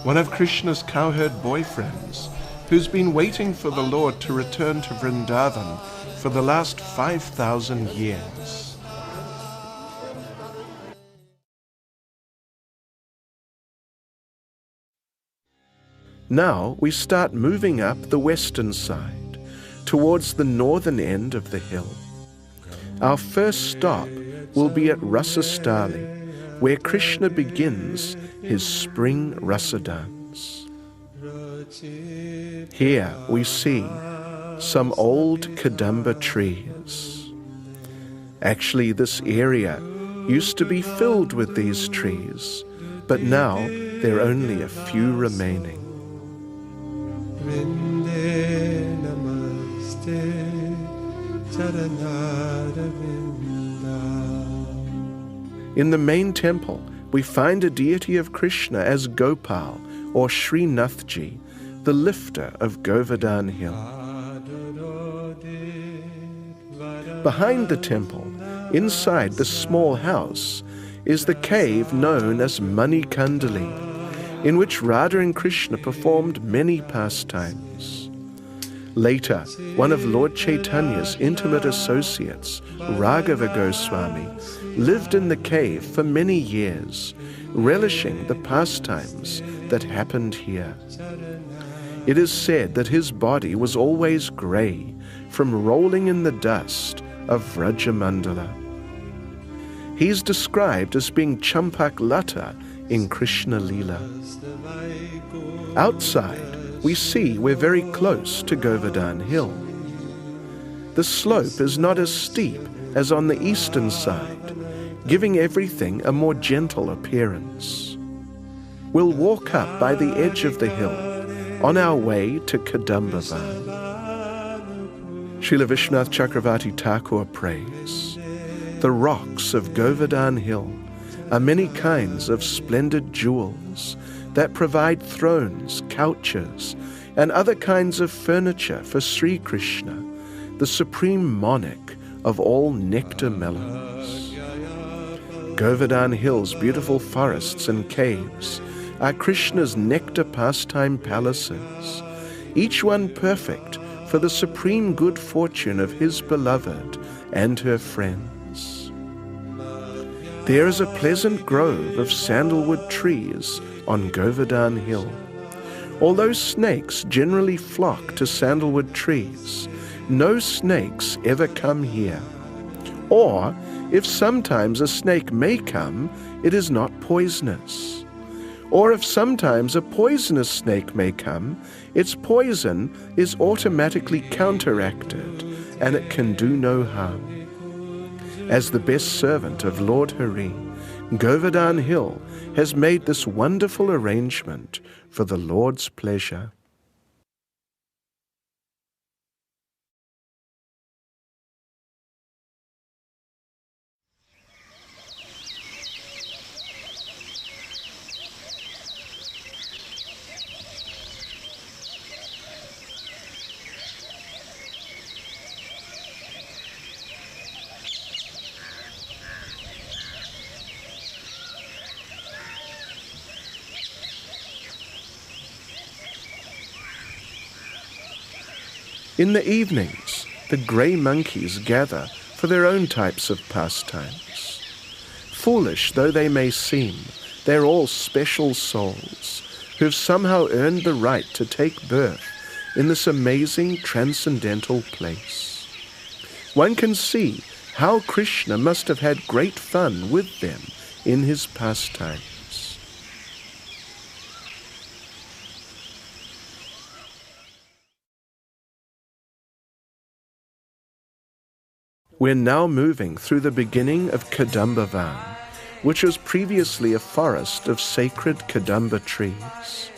one of Krishna's cowherd boyfriends, who's been waiting for the Lord to return to Vrindavan for the last 5,000 years. Now we start moving up the western side, towards the northern end of the hill. Our first stop will be at Rasastali, where Krishna begins his spring rasa dance. Here we see some old Kadamba trees. Actually, this area used to be filled with these trees, but now there are only a few remaining. In the main temple, we find a deity of Krishna as Gopal, or Srinathji, the lifter of Govardhana Hill. Behind the temple, inside the small house, is the cave known as Manikandali, in which Radha and Krishna performed many pastimes. Later, one of Lord Chaitanya's intimate associates, Raghava Goswami, lived in the cave for many years, relishing the pastimes that happened here. It is said that his body was always grey from rolling in the dust of Vrajamandala. He is described as being Champak Lata in Krishna Leela. Outside, we see we're very close to Govardhana Hill. The slope is not as steep as on the eastern side, giving everything a more gentle appearance. We'll walk up by the edge of the hill on our way to Kadambavan. Srila Vishwanath Chakravarti Thakur prays, "The rocks of Govardhana Hill are many kinds of splendid jewels that provide thrones, couches, and other kinds of furniture for Sri Krishna, the supreme monarch of all nectar melons. Govardhana Hill's beautiful forests and caves are Krishna's nectar pastime palaces, each one perfect for the supreme good fortune of his beloved and her friends. There is a pleasant grove of sandalwood trees on Govardhana Hill. Although snakes generally flock to sandalwood trees, no snakes ever come here. Or, if sometimes a snake may come, it is not poisonous. Or if sometimes a poisonous snake may come, its poison is automatically counteracted and it can do no harm. As the best servant of Lord Hari, Govardhana Hill has made this wonderful arrangement for the Lord's pleasure." In the evenings, the grey monkeys gather for their own types of pastimes. Foolish though they may seem, they're all special souls who've somehow earned the right to take birth in this amazing transcendental place. One can see how Krishna must have had great fun with them in his pastimes. We're now moving through the beginning of Kadambavan, which was previously a forest of sacred Kadamba trees.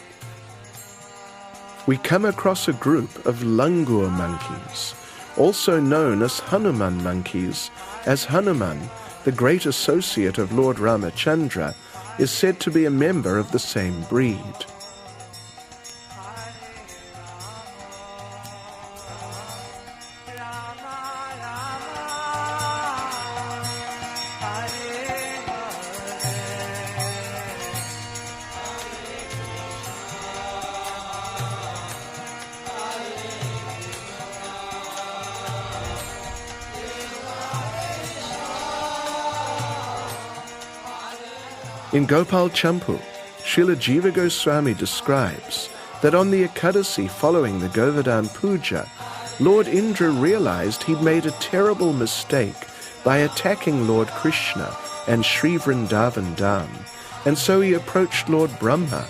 We come across a group of langur monkeys, also known as Hanuman monkeys, as Hanuman, the great associate of Lord Ramachandra, is said to be a member of the same breed. In Gopal Champu, Srila Jiva Goswami describes that on the Ekadasi following the Govardhana Puja, Lord Indra realized he'd made a terrible mistake by attacking Lord Krishna and Sri Vrindavan Dham, and so he approached Lord Brahma,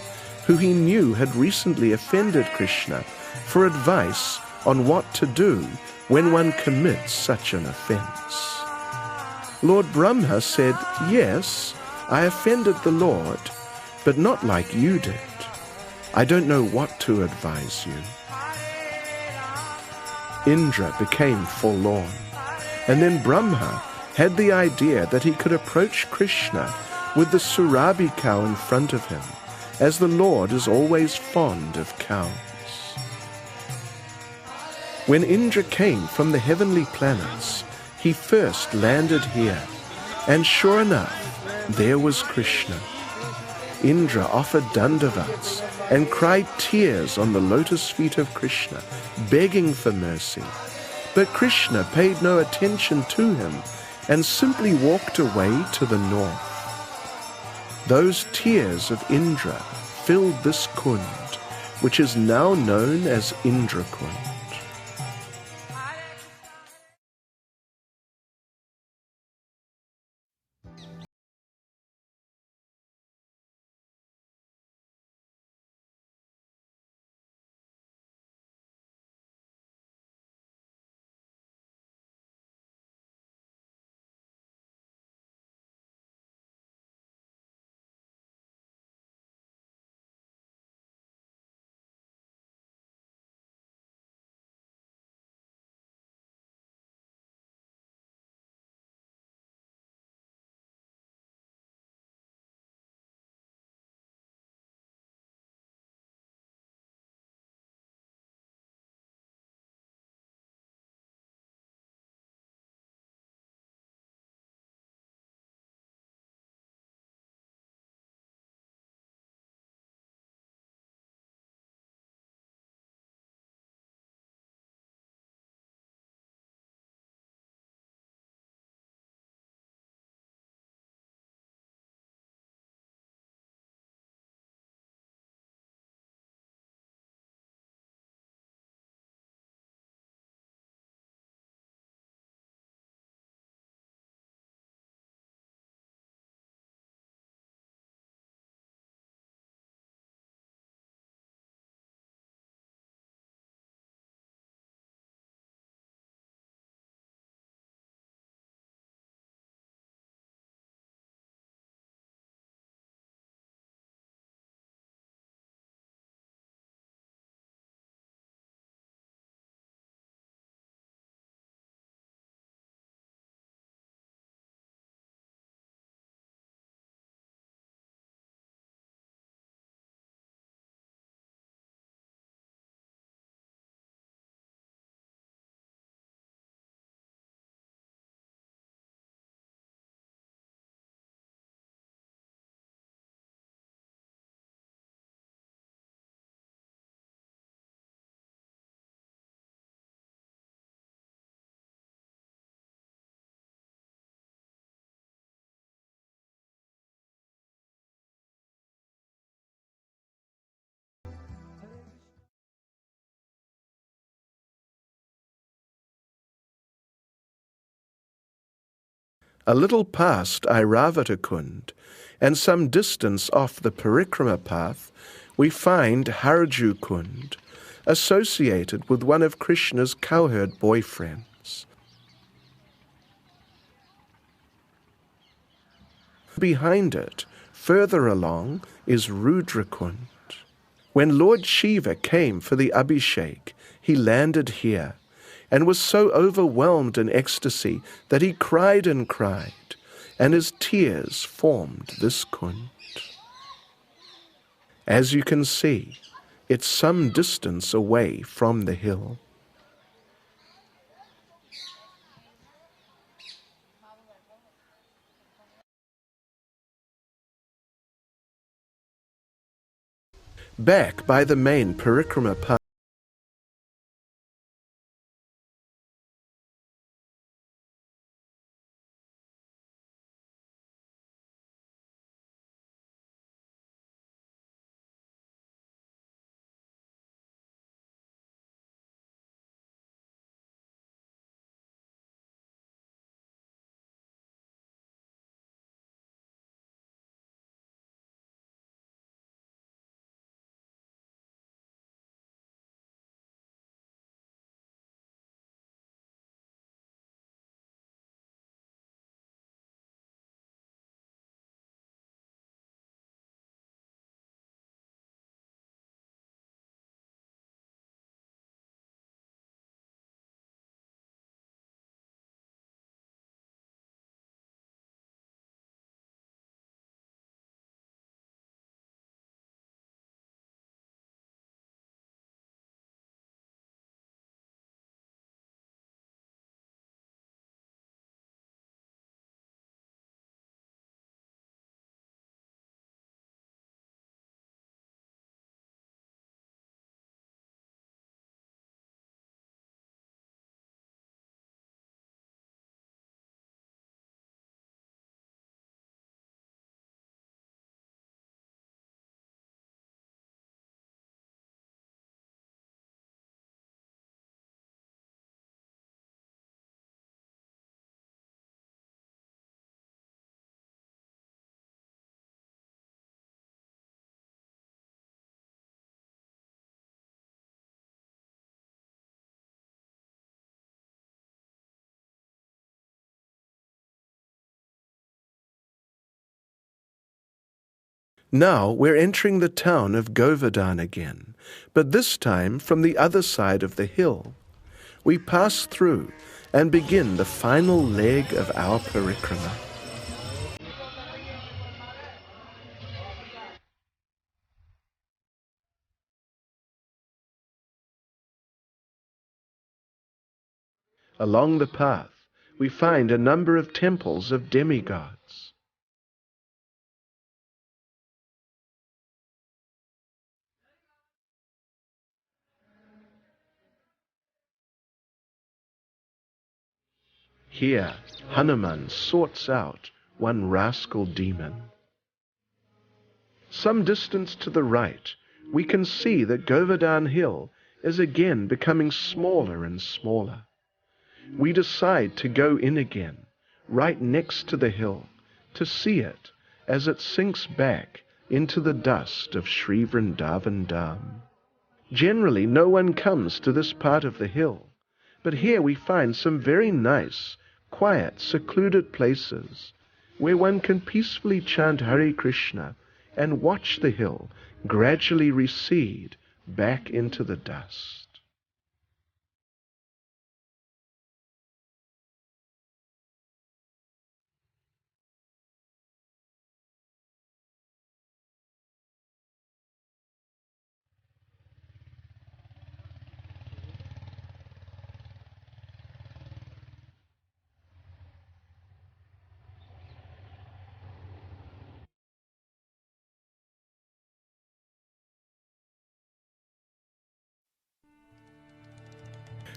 who he knew had recently offended Krishna, for advice on what to do when one commits such an offense. Lord Brahma said, "Yes, I offended the Lord, but not like you did. I don't know what to advise you." Indra became forlorn, and then Brahma had the idea that he could approach Krishna with the Surabhi cow in front of him, as the Lord is always fond of cows. When Indra came from the heavenly planets, he first landed here, and sure enough, there was Krishna. Indra offered dandavats and cried tears on the lotus feet of Krishna, begging for mercy. But Krishna paid no attention to him and simply walked away to the north. Those tears of Indra filled this kund, which is now known as Indra Kund. A little past Airavata Kund, and some distance off the Parikrama path, we find Harju Kund, associated with one of Krishna's cowherd boyfriends. Behind it, further along, is Rudra Kund. When Lord Shiva came for the Abhishek, he landed here, and was so overwhelmed in ecstasy that he cried and cried, and his tears formed this kund. As you can see, it's some distance away from the hill. Back by the main Parikrama path, Now we're entering the town of Govardhana again, but this time from the other side of the hill. We pass through and begin the final leg of our parikrama. Along the path, we find a number of temples of demigods. Here, Hanuman sorts out one rascal demon. Some distance to the right, we can see that Govardhana Hill is again becoming smaller and smaller. We decide to go in again, right next to the hill, to see it as it sinks back into the dust of Sri Vrindavan Dham. Generally, no one comes to this part of the hill, but here we find some very nice, quiet, secluded places where one can peacefully chant Hare Krishna and watch the hill gradually recede back into the dust.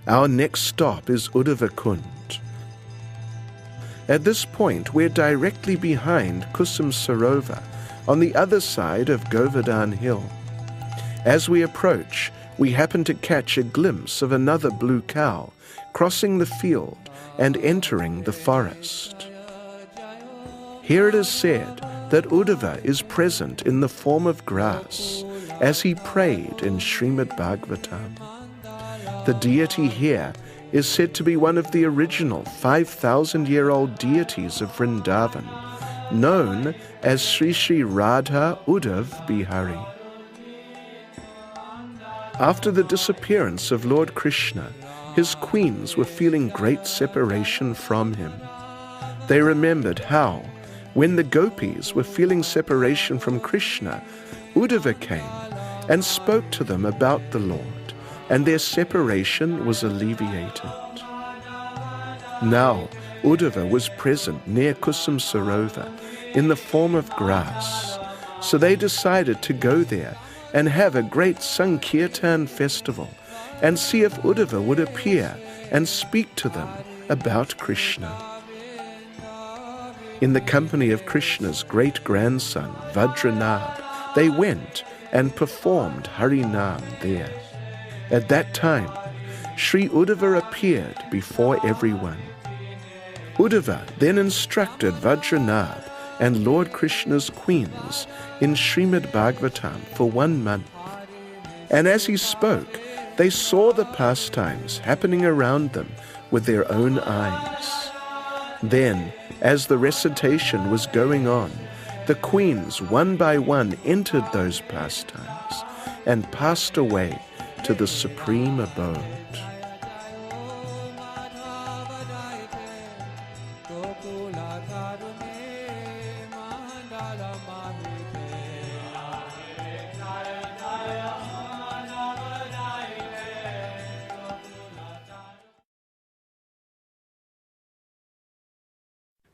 Our next stop is Uddhava Kund. At this point, we're directly behind Kusum Sarovar, on the other side of Govardhana Hill. As we approach, we happen to catch a glimpse of another blue cow crossing the field and entering the forest. Here it is said that Uddhava is present in the form of grass, as he prayed in Srimad Bhagavatam. The deity here is said to be one of the original 5,000-year-old deities of Vrindavan, known as Sri Sri Radha Uddhav Bihari. After the disappearance of Lord Krishna, his queens were feeling great separation from him. They remembered how, when the gopis were feeling separation from Krishna, Uddhava came and spoke to them about the Lord, and their separation was alleviated. Now, Uddhava was present near Kusum Sarovar in the form of grass, so they decided to go there and have a great Sankirtan festival and see if Uddhava would appear and speak to them about Krishna. In the company of Krishna's great-grandson, Vajranab, they went and performed Harinam there. At that time, Sri Uddhava appeared before everyone. Uddhava then instructed Vajranab and Lord Krishna's queens in Srimad Bhagavatam for 1 month. And as he spoke, they saw the pastimes happening around them with their own eyes. Then, as the recitation was going on, the queens one by one entered those pastimes and passed away to the supreme abode.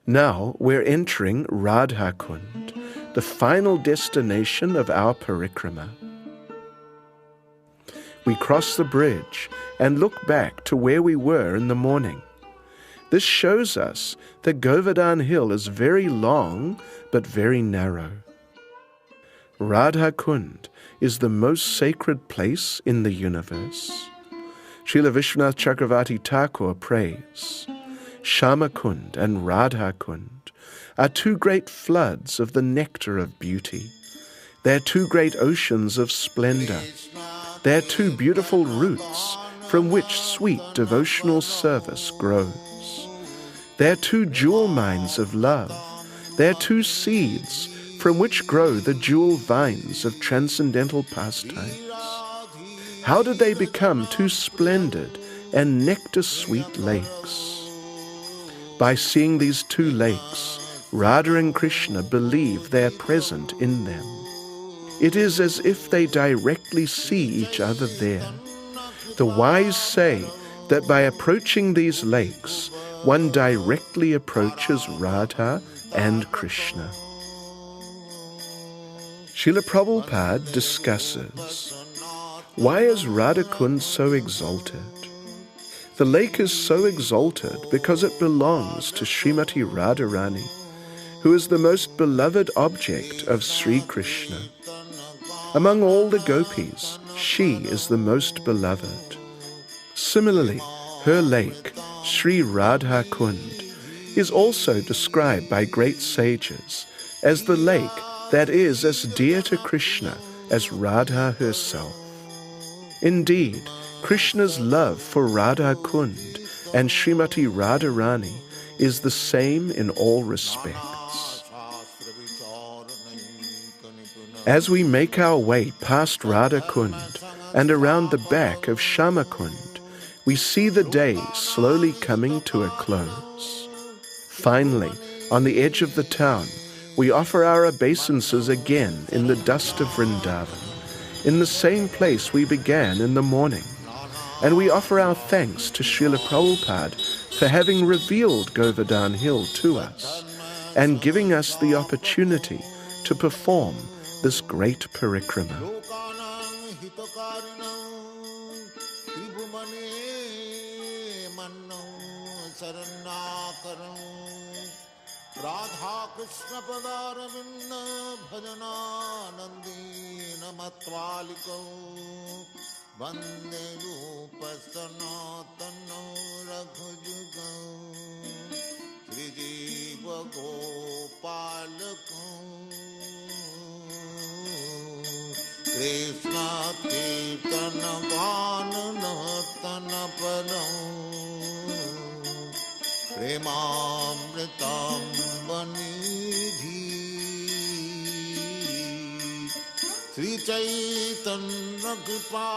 Now we're entering Radha Kund, the final destination of our parikrama. We cross the bridge and look back to where we were in the morning. This shows us that Govardhana Hill is very long but very narrow. Radha Kund is the most sacred place in the universe. Srila Vishwanath Chakravarti Thakur prays, Shama Kund and Radha Kund are two great floods of the nectar of beauty. They're two great oceans of splendor. They're two beautiful roots from which sweet devotional service grows. They're two jewel mines of love. They're two seeds from which grow the jewel vines of transcendental pastimes. How did they become two splendid and nectar-sweet lakes? By seeing these two lakes, Radha and Krishna believe they are present in them. It is as if they directly see each other there. The wise say that by approaching these lakes, one directly approaches Radha and Krishna. Srila Prabhupada discusses, why is Radha Kunda so exalted? The lake is so exalted because it belongs to Srimati Radharani, who is the most beloved object of Sri Krishna. Among all the gopis, she is the most beloved. Similarly, her lake, Sri Radha Kunda, is also described by great sages as the lake that is as dear to Krishna as Radha herself. Indeed, Krishna's love for Radha Kunda and Srimati Radharani is the same in all respects. As we make our way past Radha Kunda and around the back of Shama Kunda, we see the day slowly coming to a close. Finally, on the edge of the town, we offer our obeisances again in the dust of Vrindavan, in the same place we began in the morning, and we offer our thanks to Srila Prabhupada for having revealed Govardhan Hill to us and giving us the opportunity to perform this great parikrama. Radha Krishna Padaravinda Bhajana Nandina Matvaliko Vande Rupa Sanatana Raghujuga Sri Jiva Gopalako Krishna Kirtana Gana Nartana Padam Premamritam Banidhi Sri Chaitanya Kripa